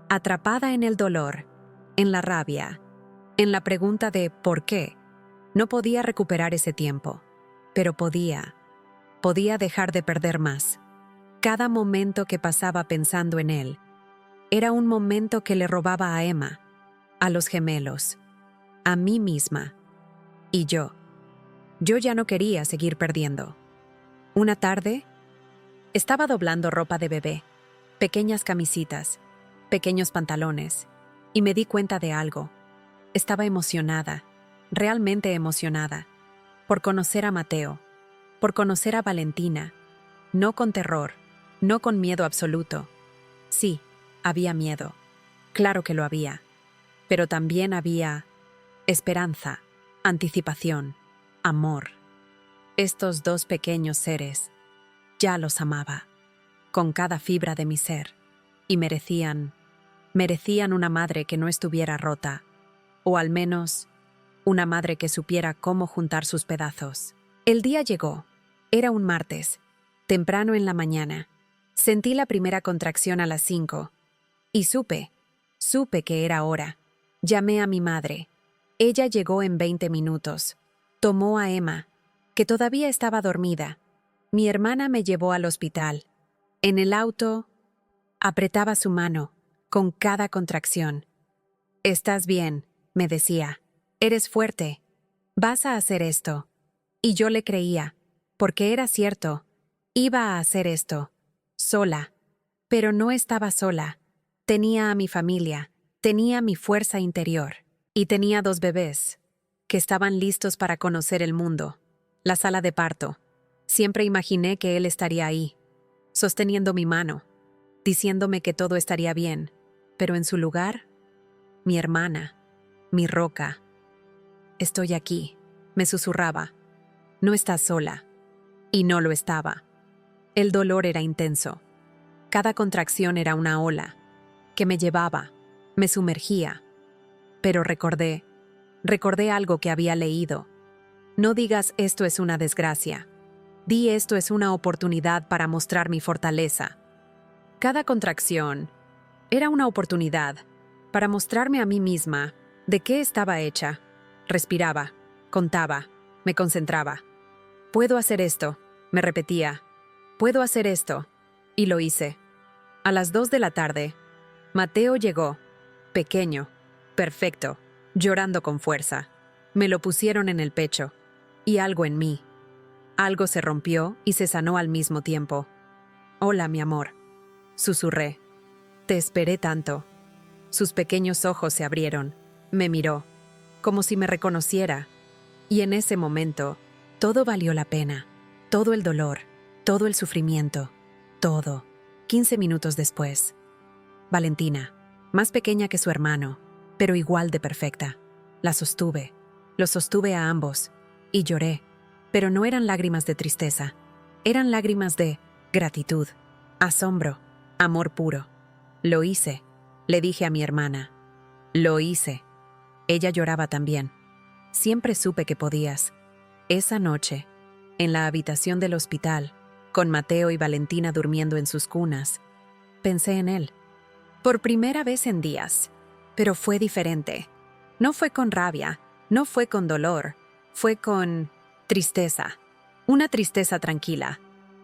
Atrapada en el dolor, en la rabia, en la pregunta de ¿por qué? No podía recuperar ese tiempo, pero podía dejar de perder más. Cada momento que pasaba pensando en él era un momento que le robaba a Emma, a los gemelos, a mí misma. Y yo ya no quería seguir perdiendo. Una tarde, estaba doblando ropa de bebé, pequeñas camisitas, pequeños pantalones, y me di cuenta de algo. Estaba emocionada, realmente emocionada, por conocer a Mateo, por conocer a Valentina, no con terror, no con miedo absoluto. Sí, había miedo. Claro que lo había. Pero también había esperanza, anticipación, amor. Estos dos pequeños seres, ya los amaba, con cada fibra de mi ser, y merecían una madre que no estuviera rota, o al menos una madre que supiera cómo juntar sus pedazos. El día llegó. Era un martes, temprano en la mañana. Sentí la primera contracción a las 5, y supe que era hora. Llamé a mi madre. Ella llegó en 20 minutos. Tomó a Emma, que todavía estaba dormida. Mi hermana me llevó al hospital. En el auto, apretaba su mano, con cada contracción. «Estás bien», me decía. «Eres fuerte. Vas a hacer esto». Y yo le creía, porque era cierto. Iba a hacer esto. Sola. Pero no estaba sola. Tenía a mi familia, tenía mi fuerza interior. Y tenía 2 bebés, que estaban listos para conocer el mundo. La sala de parto. Siempre imaginé que él estaría ahí, sosteniendo mi mano, diciéndome que todo estaría bien. Pero en su lugar, mi hermana, mi roca. «Estoy aquí», me susurraba. «No estás sola». Y no lo estaba. El dolor era intenso. Cada contracción era una ola, que me llevaba, me sumergía. Pero recordé algo que había leído. No digas «esto es una desgracia». Di «esto es una oportunidad para mostrar mi fortaleza». Cada contracción era una oportunidad para mostrarme a mí misma de qué estaba hecha. Respiraba, contaba, me concentraba. «Puedo hacer esto», me repetía. «Puedo hacer esto». Y lo hice. A las 2 de la tarde, Mateo llegó, pequeño, perfecto, llorando con fuerza. Me lo pusieron en el pecho. Y algo en mí. Algo se rompió y se sanó al mismo tiempo. «Hola, mi amor», susurré. «Te esperé tanto». Sus pequeños ojos se abrieron. Me miró, como si me reconociera. Y en ese momento, todo valió la pena. Todo el dolor, todo el sufrimiento, todo. 15 minutos después. Valentina, más pequeña que su hermano, pero igual de perfecta. La sostuve. Los sostuve a ambos. Y lloré. Pero no eran lágrimas de tristeza. Eran lágrimas de gratitud, asombro, amor puro. «Lo hice», le dije a mi hermana. «Lo hice». Ella lloraba también. «Siempre supe que podías». Esa noche, en la habitación del hospital, con Mateo y Valentina durmiendo en sus cunas, pensé en él. Por primera vez en días. Pero fue diferente. No fue con rabia, no fue con dolor, fue con tristeza. Una tristeza tranquila.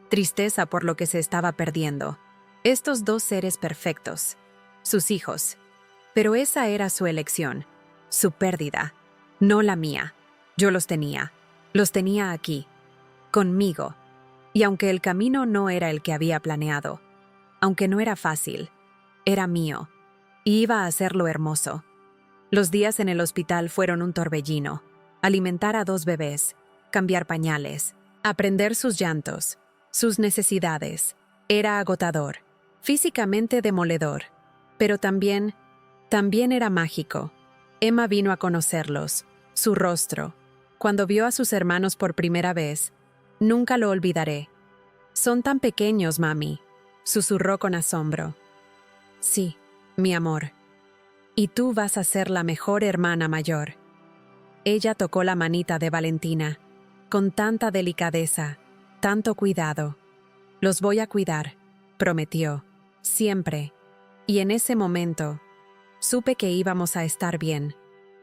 Tristeza por lo que se estaba perdiendo. Estos 2 seres perfectos. Sus hijos. Pero esa era su elección. Su pérdida. No la mía. Yo los tenía. Los tenía aquí. Conmigo. Y aunque el camino no era el que había planeado, aunque no era fácil, era mío. Y iba a hacerlo hermoso. Los días en el hospital fueron un torbellino. Alimentar a 2 bebés, cambiar pañales, aprender sus llantos, sus necesidades. Era agotador, físicamente demoledor, pero también era mágico. Emma vino a conocerlos, su rostro. Cuando vio a sus hermanos por primera vez, nunca lo olvidaré. «Son tan pequeños, mami», susurró con asombro. «Sí, mi amor. Y tú vas a ser la mejor hermana mayor». Ella tocó la manita de Valentina, con tanta delicadeza, tanto cuidado. «Los voy a cuidar», prometió, «siempre». Y en ese momento, supe que íbamos a estar bien.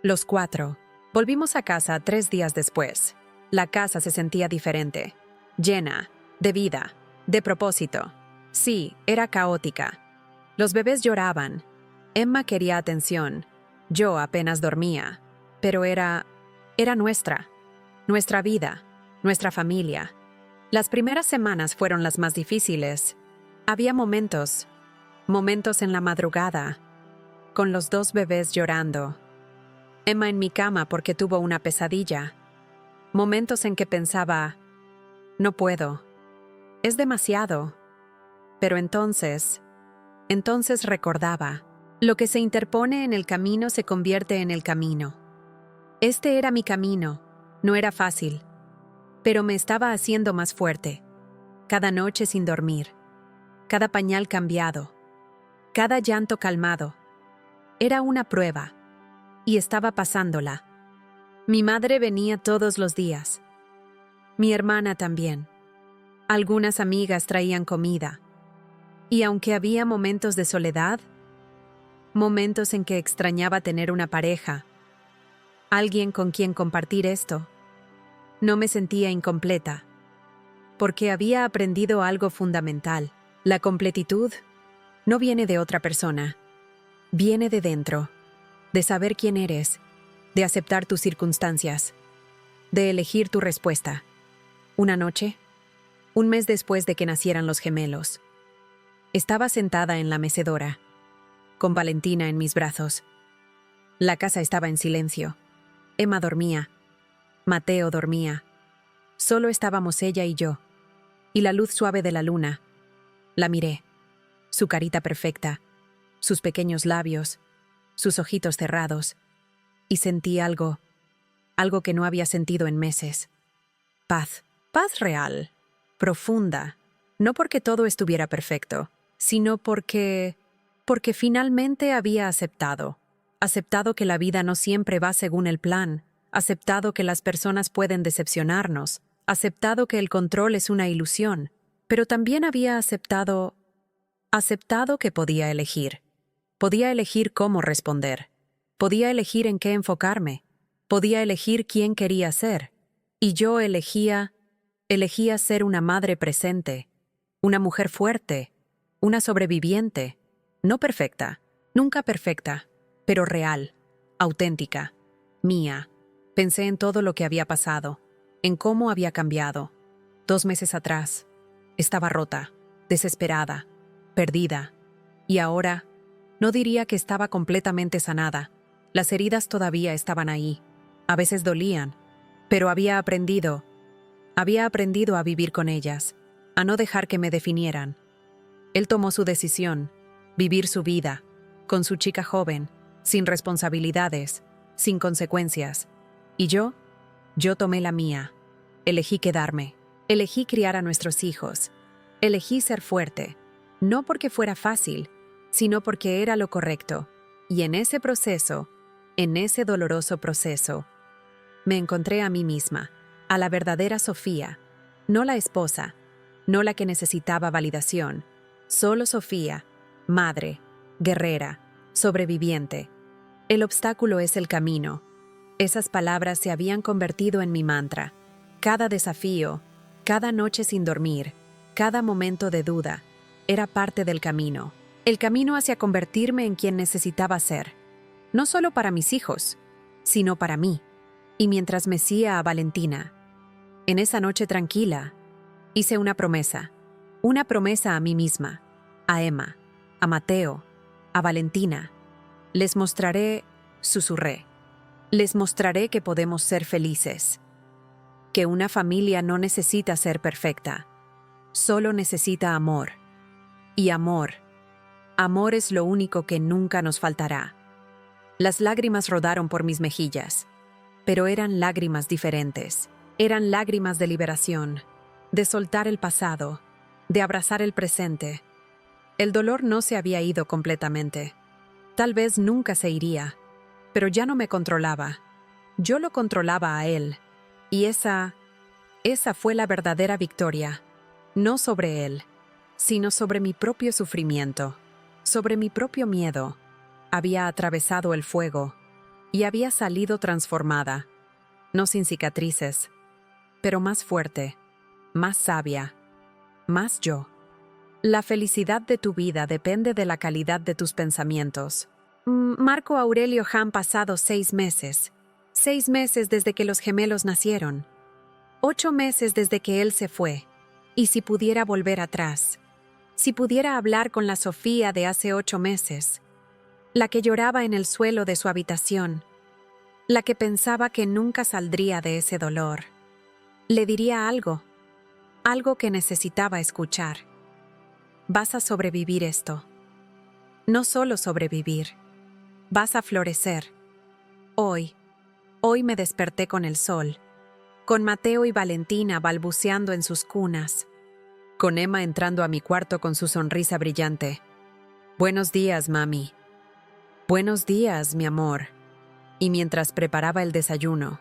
Los 4. Volvimos a casa 3 días después. La casa se sentía diferente, llena, de vida, de propósito. Sí, era caótica. Los bebés lloraban. Emma quería atención. Yo apenas dormía. Pero era nuestra vida, nuestra familia. Las primeras semanas fueron las más difíciles. Había momentos en la madrugada, con los 2 bebés llorando. Emma en mi cama porque tuvo una pesadilla. Momentos en que pensaba, no puedo. Es demasiado. Pero entonces recordaba, lo que se interpone en el camino se convierte en el camino. Este era mi camino, no era fácil, pero me estaba haciendo más fuerte. Cada noche sin dormir, cada pañal cambiado, cada llanto calmado. Era una prueba, y estaba pasándola. Mi madre venía todos los días. Mi hermana también. Algunas amigas traían comida. Y aunque había momentos de soledad, momentos en que extrañaba tener una pareja, alguien con quien compartir esto, no me sentía incompleta, porque había aprendido algo fundamental. La completitud no viene de otra persona, viene de dentro, de saber quién eres, de aceptar tus circunstancias, de elegir tu respuesta. Una noche, un mes después de que nacieran los gemelos, estaba sentada en la mecedora, con Valentina en mis brazos. La casa estaba en silencio. Emma dormía. Mateo dormía. Solo estábamos ella y yo, y la luz suave de la luna. La miré. Su carita perfecta, sus pequeños labios, sus ojitos cerrados, y sentí algo que no había sentido en meses. Paz real, profunda, no porque todo estuviera perfecto, sino porque finalmente había aceptado que la vida no siempre va según el plan, aceptado que las personas pueden decepcionarnos, aceptado que el control es una ilusión, pero también había aceptado que podía elegir cómo responder, podía elegir en qué enfocarme, podía elegir quién quería ser, y yo elegía ser una madre presente, una mujer fuerte, una sobreviviente, no perfecta, nunca perfecta, pero real, auténtica, mía. Pensé en todo lo que había pasado, en cómo había cambiado. 2 meses atrás, estaba rota, desesperada, perdida, y ahora, no diría que estaba completamente sanada. Las heridas todavía estaban ahí, a veces dolían, pero había aprendido a vivir con ellas, a no dejar que me definieran. Él tomó su decisión, vivir su vida, con su chica joven, sin responsabilidades, sin consecuencias. Y yo tomé la mía. Elegí quedarme. Elegí criar a nuestros hijos. Elegí ser fuerte, no porque fuera fácil, sino porque era lo correcto. Y en ese proceso, en ese doloroso proceso, me encontré a mí misma, a la verdadera Sofía, no la esposa, no la que necesitaba validación, solo Sofía, madre, guerrera, sobreviviente. El obstáculo es el camino. Esas palabras se habían convertido en mi mantra. Cada desafío, cada noche sin dormir, cada momento de duda, era parte del camino. El camino hacia convertirme en quien necesitaba ser. No solo para mis hijos, sino para mí. Y mientras mecía a Valentina, en esa noche tranquila, hice una promesa a mí misma, a Emma, a Mateo, a Valentina. Les mostraré, susurré, les mostraré que podemos ser felices, que una familia no necesita ser perfecta, solo necesita amor. Y amor es lo único que nunca nos faltará. Las lágrimas rodaron por mis mejillas, pero eran lágrimas diferentes. Eran lágrimas de liberación, de soltar el pasado, de abrazar el presente. El dolor no se había ido completamente. Tal vez nunca se iría, pero ya no me controlaba. Yo lo controlaba a él, y esa fue la verdadera victoria, no sobre él, sino sobre mi propio sufrimiento, sobre mi propio miedo. Había atravesado el fuego y había salido transformada, no sin cicatrices, pero más fuerte, más sabia, más yo. La felicidad de tu vida depende de la calidad de tus pensamientos. Marco Aurelio han pasado 6 meses. 6 meses desde que los gemelos nacieron. 8 meses desde que él se fue. Y si pudiera volver atrás, si pudiera hablar con la Sofía de hace 8 meses, la que lloraba en el suelo de su habitación, la que pensaba que nunca saldría de ese dolor, le diría algo. algo que necesitaba escuchar. Vas a sobrevivir esto. No solo sobrevivir, vas a florecer. Hoy me desperté con el sol, con Mateo y Valentina balbuceando en sus cunas, con Emma entrando a mi cuarto con su sonrisa brillante. Buenos días, mami. Buenos días, mi amor. Y mientras preparaba el desayuno,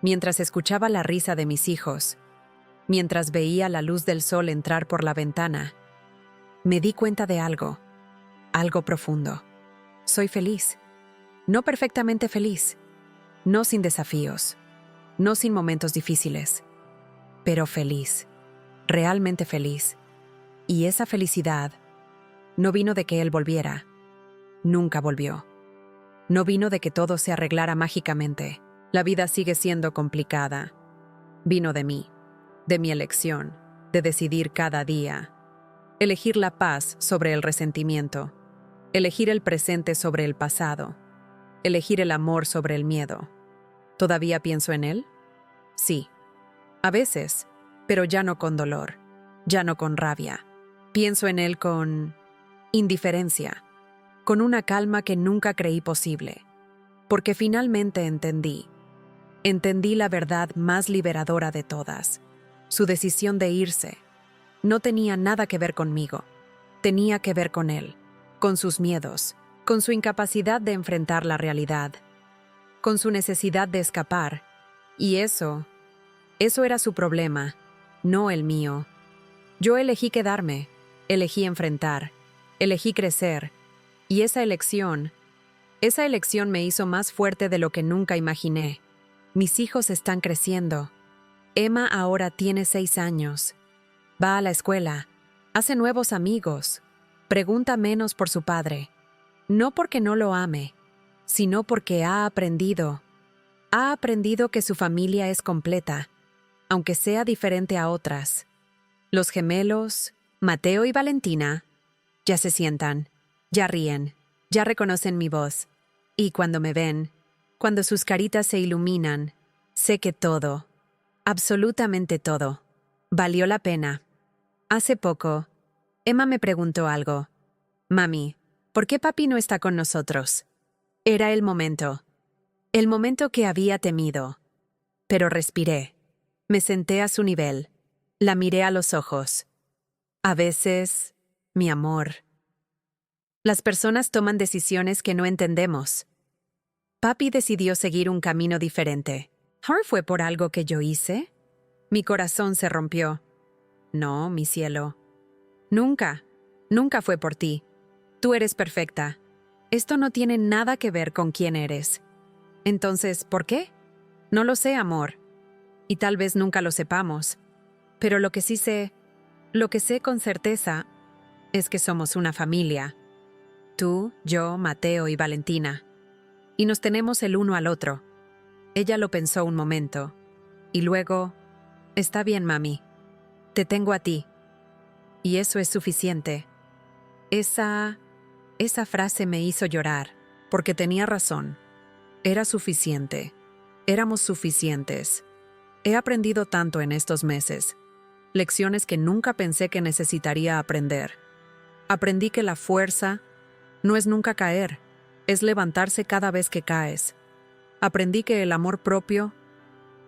mientras escuchaba la risa de mis hijos, mientras veía la luz del sol entrar por la ventana, me di cuenta de algo profundo. Soy feliz. No perfectamente feliz, no sin desafíos, no sin momentos difíciles, pero feliz, realmente feliz. Y esa felicidad no vino de que él volviera, nunca volvió. No vino de que todo se arreglara mágicamente. La vida sigue siendo complicada. Vino de mí, de mi elección, de decidir cada día. Elegir la paz sobre el resentimiento. Elegir el presente sobre el pasado. Elegir el amor sobre el miedo. ¿Todavía pienso en él? Sí. A veces, pero ya no con dolor, ya no con rabia. Pienso en él con indiferencia, con una calma que nunca creí posible, porque finalmente entendí la verdad más liberadora de todas. Su decisión de irse no tenía nada que ver conmigo, tenía que ver con él, con sus miedos, con su incapacidad de enfrentar la realidad, con su necesidad de escapar, y eso era su problema, no el mío. Yo elegí quedarme, elegí enfrentar, elegí crecer, y esa elección me hizo más fuerte de lo que nunca imaginé. Mis hijos están creciendo. Emma ahora tiene 6 años. Va a la escuela, hace nuevos amigos, pregunta menos por su padre. No porque no lo ame, sino porque ha aprendido que su familia es completa, aunque sea diferente a otras. Los gemelos, Mateo y Valentina, ya se sientan, ya ríen, ya reconocen mi voz. Y cuando me ven, cuando sus caritas se iluminan, sé que todo, absolutamente todo, valió la pena. Hace poco, Emma me preguntó algo. Mami, ¿por qué papi no está con nosotros? Era el momento que había temido. Pero respiré, me senté a su nivel, la miré a los ojos. A veces, mi amor, las personas toman decisiones que no entendemos. Papi decidió seguir un camino diferente. ¿Fue por algo que yo hice? Mi corazón se rompió. No, mi cielo. Nunca fue por ti. Tú eres perfecta. Esto no tiene nada que ver con quién eres. Entonces, ¿por qué? No lo sé, amor. Y tal vez nunca lo sepamos. Pero lo que sé con certeza, es que somos una familia. Tú, yo, Mateo y Valentina. Y nos tenemos el uno al otro. Ella lo pensó un momento. Y luego, está bien, mami. Te tengo a ti. Y eso es suficiente. Esa frase me hizo llorar, porque tenía razón. Era suficiente. Éramos suficientes. He aprendido tanto en estos meses. Lecciones que nunca pensé que necesitaría aprender. Aprendí que la fuerza no es nunca caer, es levantarse cada vez que caes. Aprendí que el amor propio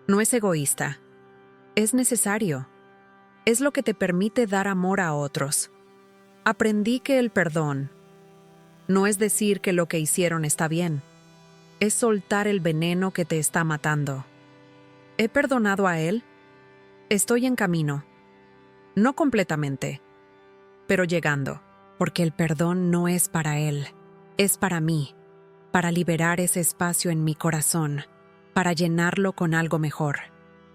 no es egoísta, es necesario. Es lo que te permite dar amor a otros. Aprendí que el perdón no es decir que lo que hicieron está bien, es soltar el veneno que te está matando. ¿He perdonado a él? Estoy en camino. No completamente, pero llegando, porque el perdón no es para él, es para mí, para liberar ese espacio en mi corazón, para llenarlo con algo mejor,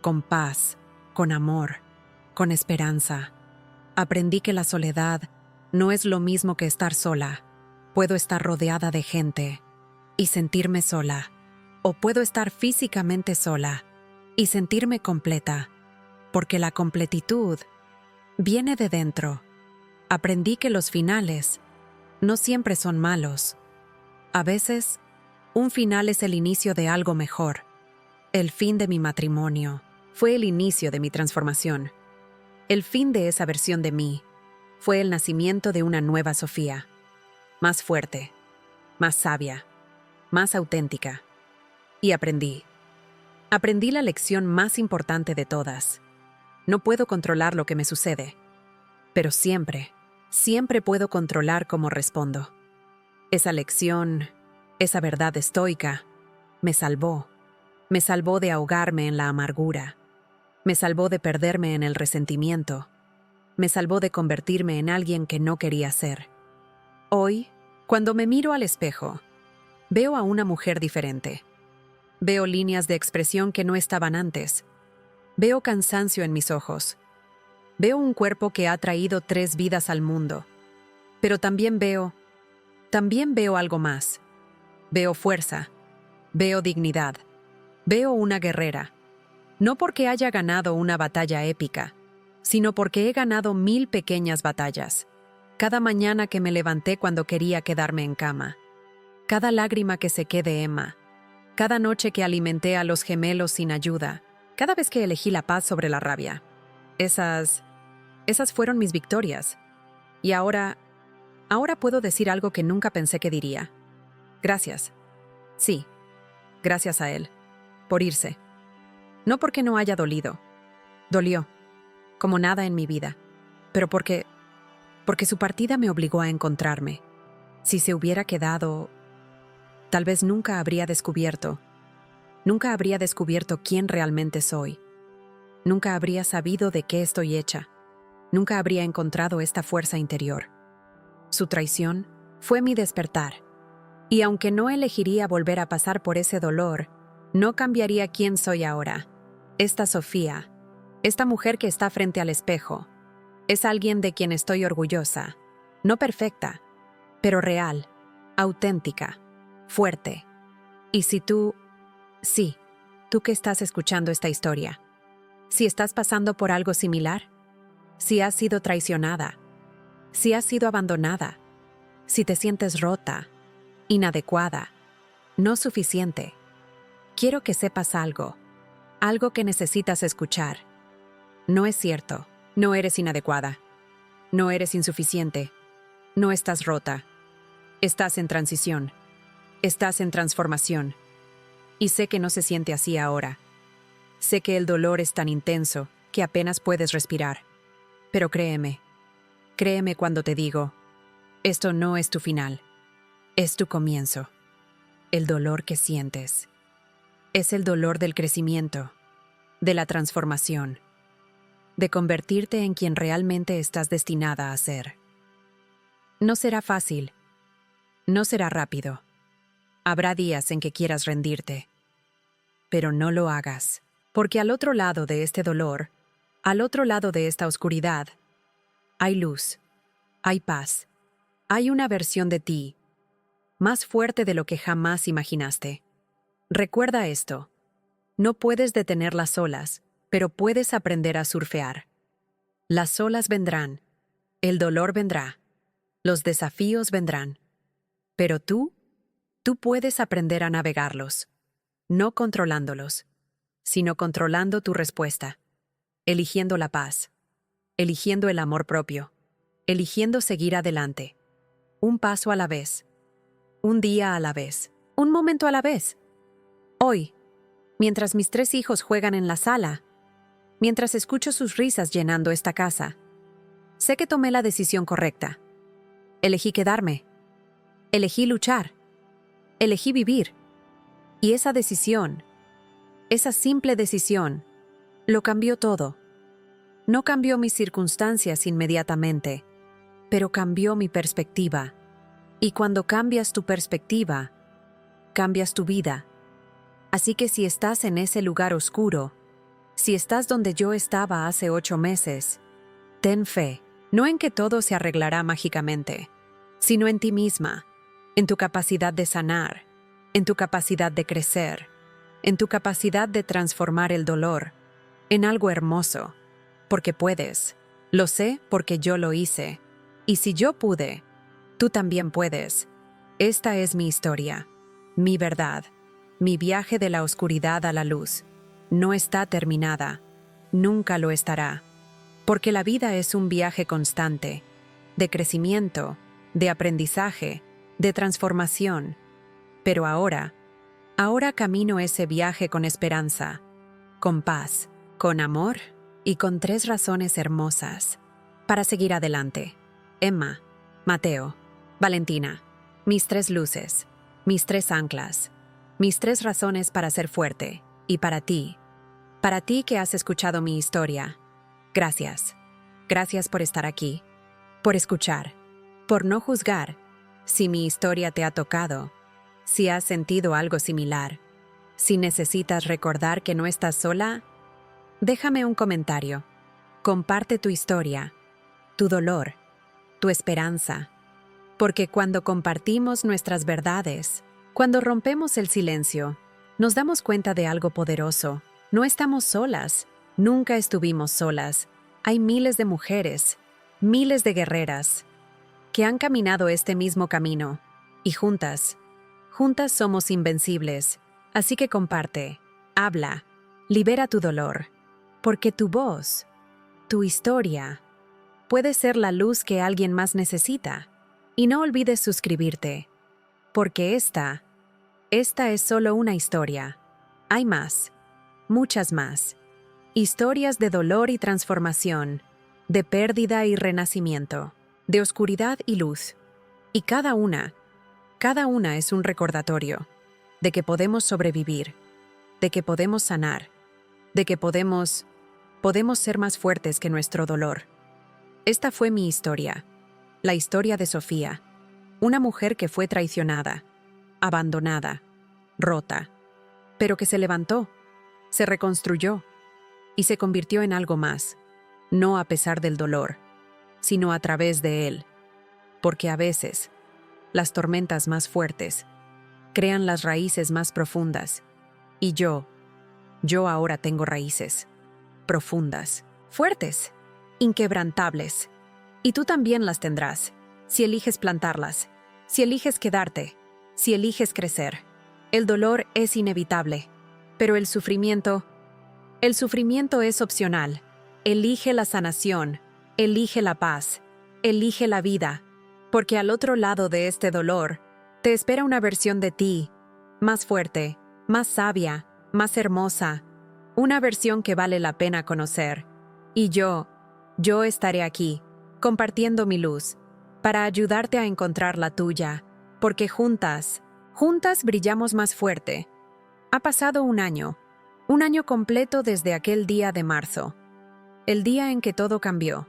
con paz, con amor, con esperanza. Aprendí que la soledad no es lo mismo que estar sola. Puedo estar rodeada de gente y sentirme sola, o puedo estar físicamente sola y sentirme completa, porque la completitud viene de dentro. Aprendí que los finales no siempre son malos. A veces, un final es el inicio de algo mejor. El fin de mi matrimonio fue el inicio de mi transformación. El fin de esa versión de mí fue el nacimiento de una nueva Sofía, más fuerte, más sabia, más auténtica. Y aprendí. Aprendí la lección más importante de todas. No puedo controlar lo que me sucede, pero siempre, siempre puedo controlar cómo respondo. Esa lección, esa verdad estoica, me salvó. Me salvó de ahogarme en la amargura. Me salvó de perderme en el resentimiento. Me salvó de convertirme en alguien que no quería ser. Hoy, cuando me miro al espejo, veo a una mujer diferente. Veo líneas de expresión que no estaban antes. Veo cansancio en mis ojos. Veo un cuerpo que ha traído 3 vidas al mundo. Pero también veo algo más. Veo fuerza. Veo dignidad. Veo una guerrera. No porque haya ganado una batalla épica, sino porque he ganado 1000 pequeñas batallas. Cada mañana que me levanté cuando quería quedarme en cama. Cada lágrima que sequé de Emma. Cada noche que alimenté a los gemelos sin ayuda. Cada vez que elegí la paz sobre la rabia. Esas fueron mis victorias. Y ahora puedo decir algo que nunca pensé que diría. Gracias. Sí, gracias a él. Por irse. No porque no haya dolido. Dolió. Como nada en mi vida. Pero porque su partida me obligó a encontrarme. Si se hubiera quedado, tal vez nunca habría descubierto quién realmente soy. Nunca habría sabido de qué estoy hecha. Nunca habría encontrado esta fuerza interior. Su traición fue mi despertar. Y aunque no elegiría volver a pasar por ese dolor, no cambiaría quién soy ahora. Esta Sofía, esta mujer que está frente al espejo, es alguien de quien estoy orgullosa. No perfecta, pero real, auténtica, fuerte. Y si tú que estás escuchando esta historia, si estás pasando por algo similar, si has sido traicionada, si has sido abandonada, si te sientes rota, inadecuada, no suficiente, quiero que sepas algo que necesitas escuchar. No es cierto, no eres inadecuada, no eres insuficiente, no estás rota, estás en transición, estás en transformación. Y sé que no se siente así ahora. Sé que el dolor es tan intenso que apenas puedes respirar. Pero créeme cuando te digo, esto no es tu final, es tu comienzo. El dolor que sientes es el dolor del crecimiento, de la transformación, de convertirte en quien realmente estás destinada a ser. No será fácil, no será rápido. Habrá días en que quieras rendirte, pero no lo hagas, porque al otro lado de este dolor, al otro lado de esta oscuridad, hay luz, hay paz, hay una versión de ti, más fuerte de lo que jamás imaginaste. Recuerda esto, no puedes detener las olas, pero puedes aprender a surfear. Las olas vendrán, el dolor vendrá, los desafíos vendrán, pero tú puedes aprender a navegarlos, no controlándolos, sino controlando tu respuesta, eligiendo la paz, eligiendo el amor propio, eligiendo seguir adelante, un paso a la vez, un día a la vez, un momento a la vez. Hoy, mientras mis 3 hijos juegan en la sala, mientras escucho sus risas llenando esta casa, sé que tomé la decisión correcta. Elegí quedarme, elegí luchar, elegí vivir. Y esa decisión, esa simple decisión, lo cambió todo. No cambió mis circunstancias inmediatamente, pero cambió mi perspectiva. Y cuando cambias tu perspectiva, cambias tu vida. Así que si estás en ese lugar oscuro, si estás donde yo estaba hace 8 meses, ten fe, no en que todo se arreglará mágicamente, sino en ti misma, en tu capacidad de sanar, en tu capacidad de crecer, en tu capacidad de transformar el dolor en algo hermoso, porque puedes. Lo sé porque yo lo hice. Y si yo pude, tú también puedes. Esta es mi historia, mi verdad, mi viaje de la oscuridad a la luz. No está terminada, nunca lo estará. Porque la vida es un viaje constante, de crecimiento, de aprendizaje, de transformación. Pero ahora camino ese viaje con esperanza, con paz, con amor y con 3 razones hermosas para seguir adelante. Emma, Mateo, Valentina, mis 3 luces, mis 3 anclas, mis 3 razones para ser fuerte. Y para ti que has escuchado mi historia, gracias. Gracias por estar aquí, por escuchar, por no juzgar. Si mi historia te ha tocado, si has sentido algo similar, si necesitas recordar que no estás sola, déjame un comentario. Comparte tu historia, tu dolor, tu esperanza. Porque cuando compartimos nuestras verdades, cuando rompemos el silencio, nos damos cuenta de algo poderoso. No estamos solas, nunca estuvimos solas. Hay miles de mujeres, miles de guerreras, que han caminado este mismo camino. Y juntas somos invencibles. Así que comparte, habla, libera tu dolor. Porque tu voz, tu historia, puede ser la luz que alguien más necesita. Y no olvides suscribirte, porque esta es solo una historia. Hay más, muchas más. Historias de dolor y transformación, de pérdida y renacimiento, de oscuridad y luz. Y cada una es un recordatorio de que podemos sobrevivir, de que podemos sanar, de que podemos ser más fuertes que nuestro dolor. Esta fue mi historia, la historia de Sofía, una mujer que fue traicionada, abandonada, rota, pero que se levantó, se reconstruyó y se convirtió en algo más, no a pesar del dolor, sino a través de él. Porque a veces, las tormentas más fuertes crean las raíces más profundas. Y yo ahora tengo raíces profundas, fuertes, inquebrantables. Y tú también las tendrás, si eliges plantarlas, si eliges quedarte, si eliges crecer. El dolor es inevitable, pero el sufrimiento es opcional. Elige la sanación, elige la paz, elige la vida, porque al otro lado de este dolor te espera una versión de ti, más fuerte, más sabia, más hermosa, una versión que vale la pena conocer. Y yo estaré aquí, compartiendo mi luz, para ayudarte a encontrar la tuya, porque juntas brillamos más fuerte. Ha pasado un año completo desde aquel día de marzo, el día en que todo cambió.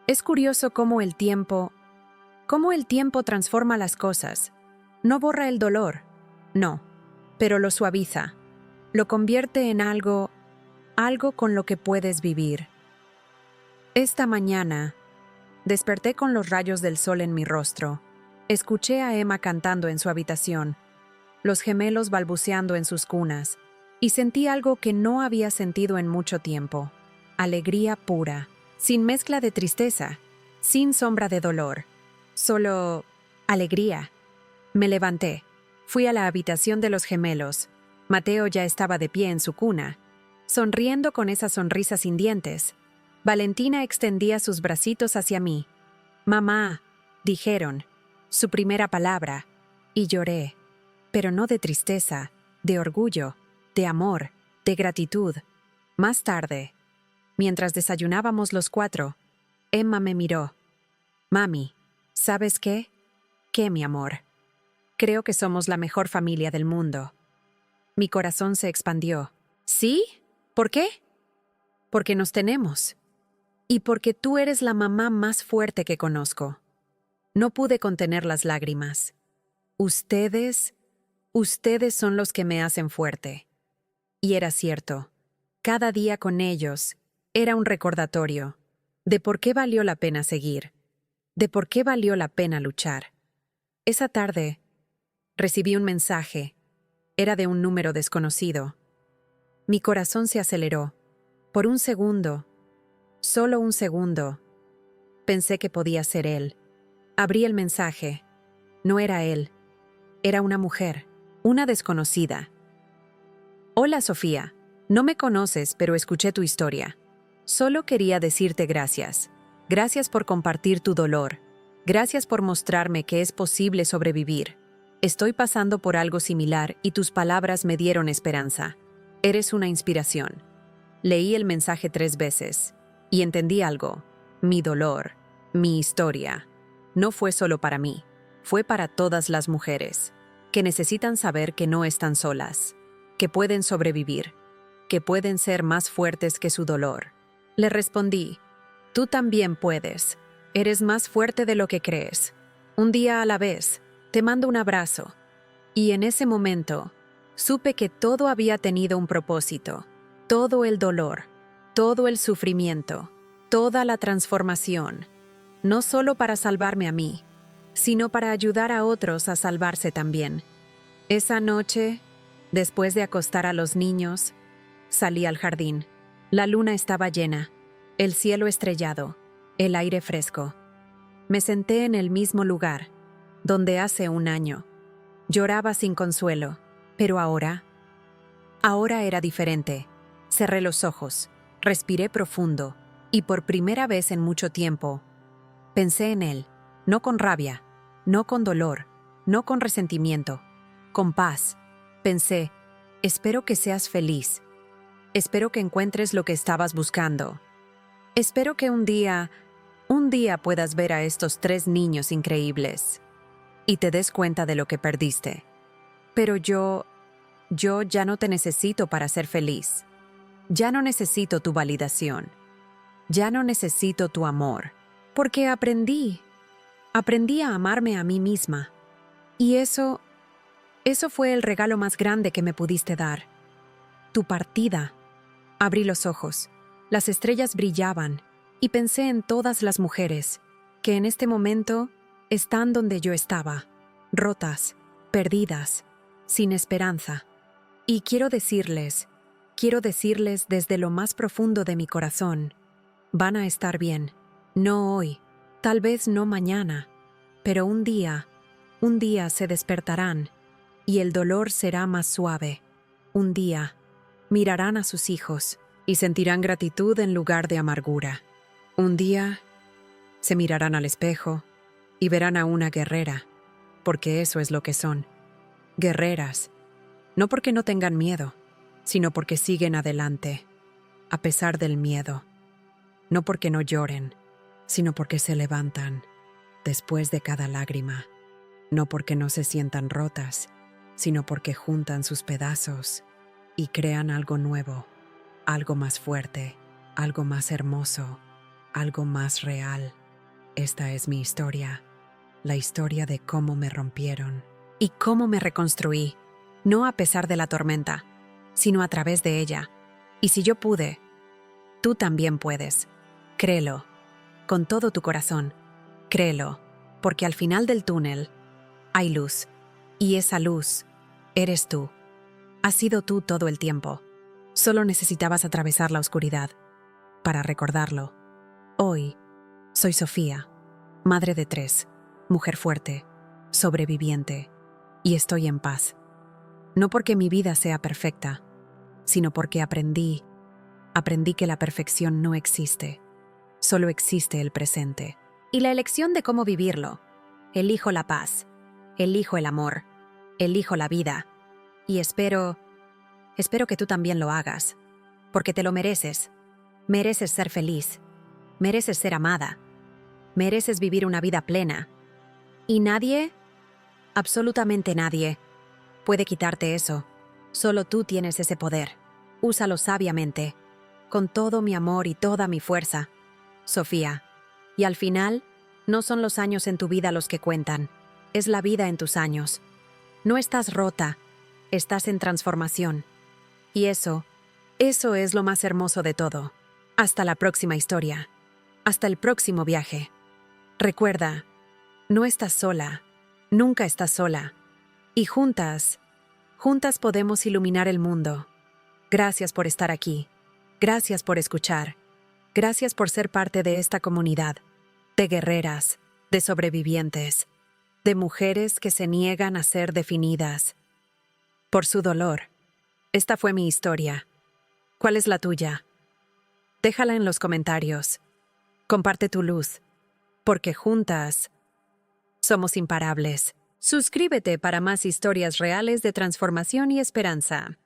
Es curioso cómo el tiempo transforma las cosas. No borra el dolor, no, pero lo suaviza, lo convierte en algo con lo que puedes vivir. Esta mañana, desperté con los rayos del sol en mi rostro. Escuché a Emma cantando en su habitación, los gemelos balbuceando en sus cunas, y sentí algo que no había sentido en mucho tiempo. Alegría pura, sin mezcla de tristeza, sin sombra de dolor. Solo alegría. Me levanté, fui a la habitación de los gemelos. Mateo ya estaba de pie en su cuna, sonriendo con esa sonrisa sin dientes. Valentina extendía sus bracitos hacia mí. «Mamá», dijeron, su primera palabra, y lloré, pero no de tristeza, de orgullo, de amor, de gratitud. Más tarde, mientras desayunábamos los 4, Emma me miró. «Mami, ¿sabes qué? ¿Qué, mi amor? Creo que somos la mejor familia del mundo». Mi corazón se expandió. ¿Sí? ¿Por qué? Porque nos tenemos. Y porque tú eres la mamá más fuerte que conozco. No pude contener las lágrimas. Ustedes son los que me hacen fuerte. Y era cierto. Cada día con ellos era un recordatorio de por qué valió la pena seguir, de por qué valió la pena luchar. Esa tarde recibí un mensaje. Era de un número desconocido. Mi corazón se aceleró. Por un segundo, solo un segundo, pensé que podía ser él. Abrí el mensaje. No era él. Era una mujer, una desconocida. «Hola, Sofía. No me conoces, pero escuché tu historia. Solo quería decirte gracias. Gracias por compartir tu dolor. Gracias por mostrarme que es posible sobrevivir. Estoy pasando por algo similar y tus palabras me dieron esperanza. Eres una inspiración. Leí el mensaje 3 veces y entendí algo. Mi dolor, mi historia, no fue solo para mí, fue para todas las mujeres, que necesitan saber que no están solas, que pueden sobrevivir, que pueden ser más fuertes que su dolor. Le respondí, tú también puedes. Eres más fuerte de lo que crees. Un día a la vez, te mando un abrazo. Y en ese momento, supe que todo había tenido un propósito. Todo el dolor, todo el sufrimiento, toda la transformación. No solo para salvarme a mí, sino para ayudar a otros a salvarse también. Esa noche, después de acostar a los niños, salí al jardín. La luna estaba llena, el cielo estrellado, el aire fresco. Me senté en el mismo lugar, donde hace un año. Lloraba sin consuelo, pero ahora era diferente. Cerré los ojos, respiré profundo, y por primera vez en mucho tiempo, pensé en él, no con rabia, no con dolor, no con resentimiento, con paz. Pensé, espero que seas feliz. Espero que encuentres lo que estabas buscando. Espero que un día puedas ver a estos 3 niños increíbles y te des cuenta de lo que perdiste. Pero yo ya no te necesito para ser feliz. Ya no necesito tu validación. Ya no necesito tu amor. Porque aprendí a amarme a mí misma. Y eso fue el regalo más grande que me pudiste dar. Tu partida. Abrí los ojos. Las estrellas brillaban y pensé en todas las mujeres que en este momento están donde yo estaba, rotas, perdidas, sin esperanza. Y quiero decirles desde lo más profundo de mi corazón, van a estar bien. No hoy, tal vez no mañana, pero un día se despertarán y el dolor será más suave. Un día mirarán a sus hijos y sentirán gratitud en lugar de amargura. Un día se mirarán al espejo y verán a una guerrera, porque eso es lo que son. Guerreras, no porque no tengan miedo, sino porque siguen adelante, a pesar del miedo. No porque no lloren, sino porque se levantan después de cada lágrima. No porque no se sientan rotas, sino porque juntan sus pedazos y crean algo nuevo, algo más fuerte, algo más hermoso, algo más real. Esta es mi historia, la historia de cómo me rompieron y cómo me reconstruí, no a pesar de la tormenta, sino a través de ella. Y si yo pude, tú también puedes. Créelo, con todo tu corazón. Créelo, porque al final del túnel hay luz, y esa luz eres tú. Has sido tú todo el tiempo. Solo necesitabas atravesar la oscuridad para recordarlo. Hoy soy Sofía, madre de 3, mujer fuerte, sobreviviente, y estoy en paz. No porque mi vida sea perfecta, sino porque aprendí que la perfección no existe. Solo existe el presente. Y la elección de cómo vivirlo. Elijo la paz, elijo el amor, elijo la vida. Y espero que tú también lo hagas, porque te lo mereces. Mereces ser feliz, mereces ser amada, mereces vivir una vida plena. Y nadie, absolutamente nadie, puede quitarte eso. Solo tú tienes ese poder. Úsalo sabiamente, con todo mi amor y toda mi fuerza. Sofía, y al final, no son los años en tu vida los que cuentan, es la vida en tus años. No estás rota, estás en transformación. Y eso es lo más hermoso de todo. Hasta la próxima historia. Hasta el próximo viaje. Recuerda, no estás sola, nunca estás sola. Y juntas podemos iluminar el mundo. Gracias por estar aquí. Gracias por escuchar. Gracias por ser parte de esta comunidad, de guerreras, de sobrevivientes, de mujeres que se niegan a ser definidas por su dolor. Esta fue mi historia. ¿Cuál es la tuya? Déjala en los comentarios. Comparte tu luz, porque juntas somos imparables. Suscríbete para más historias reales de transformación y esperanza.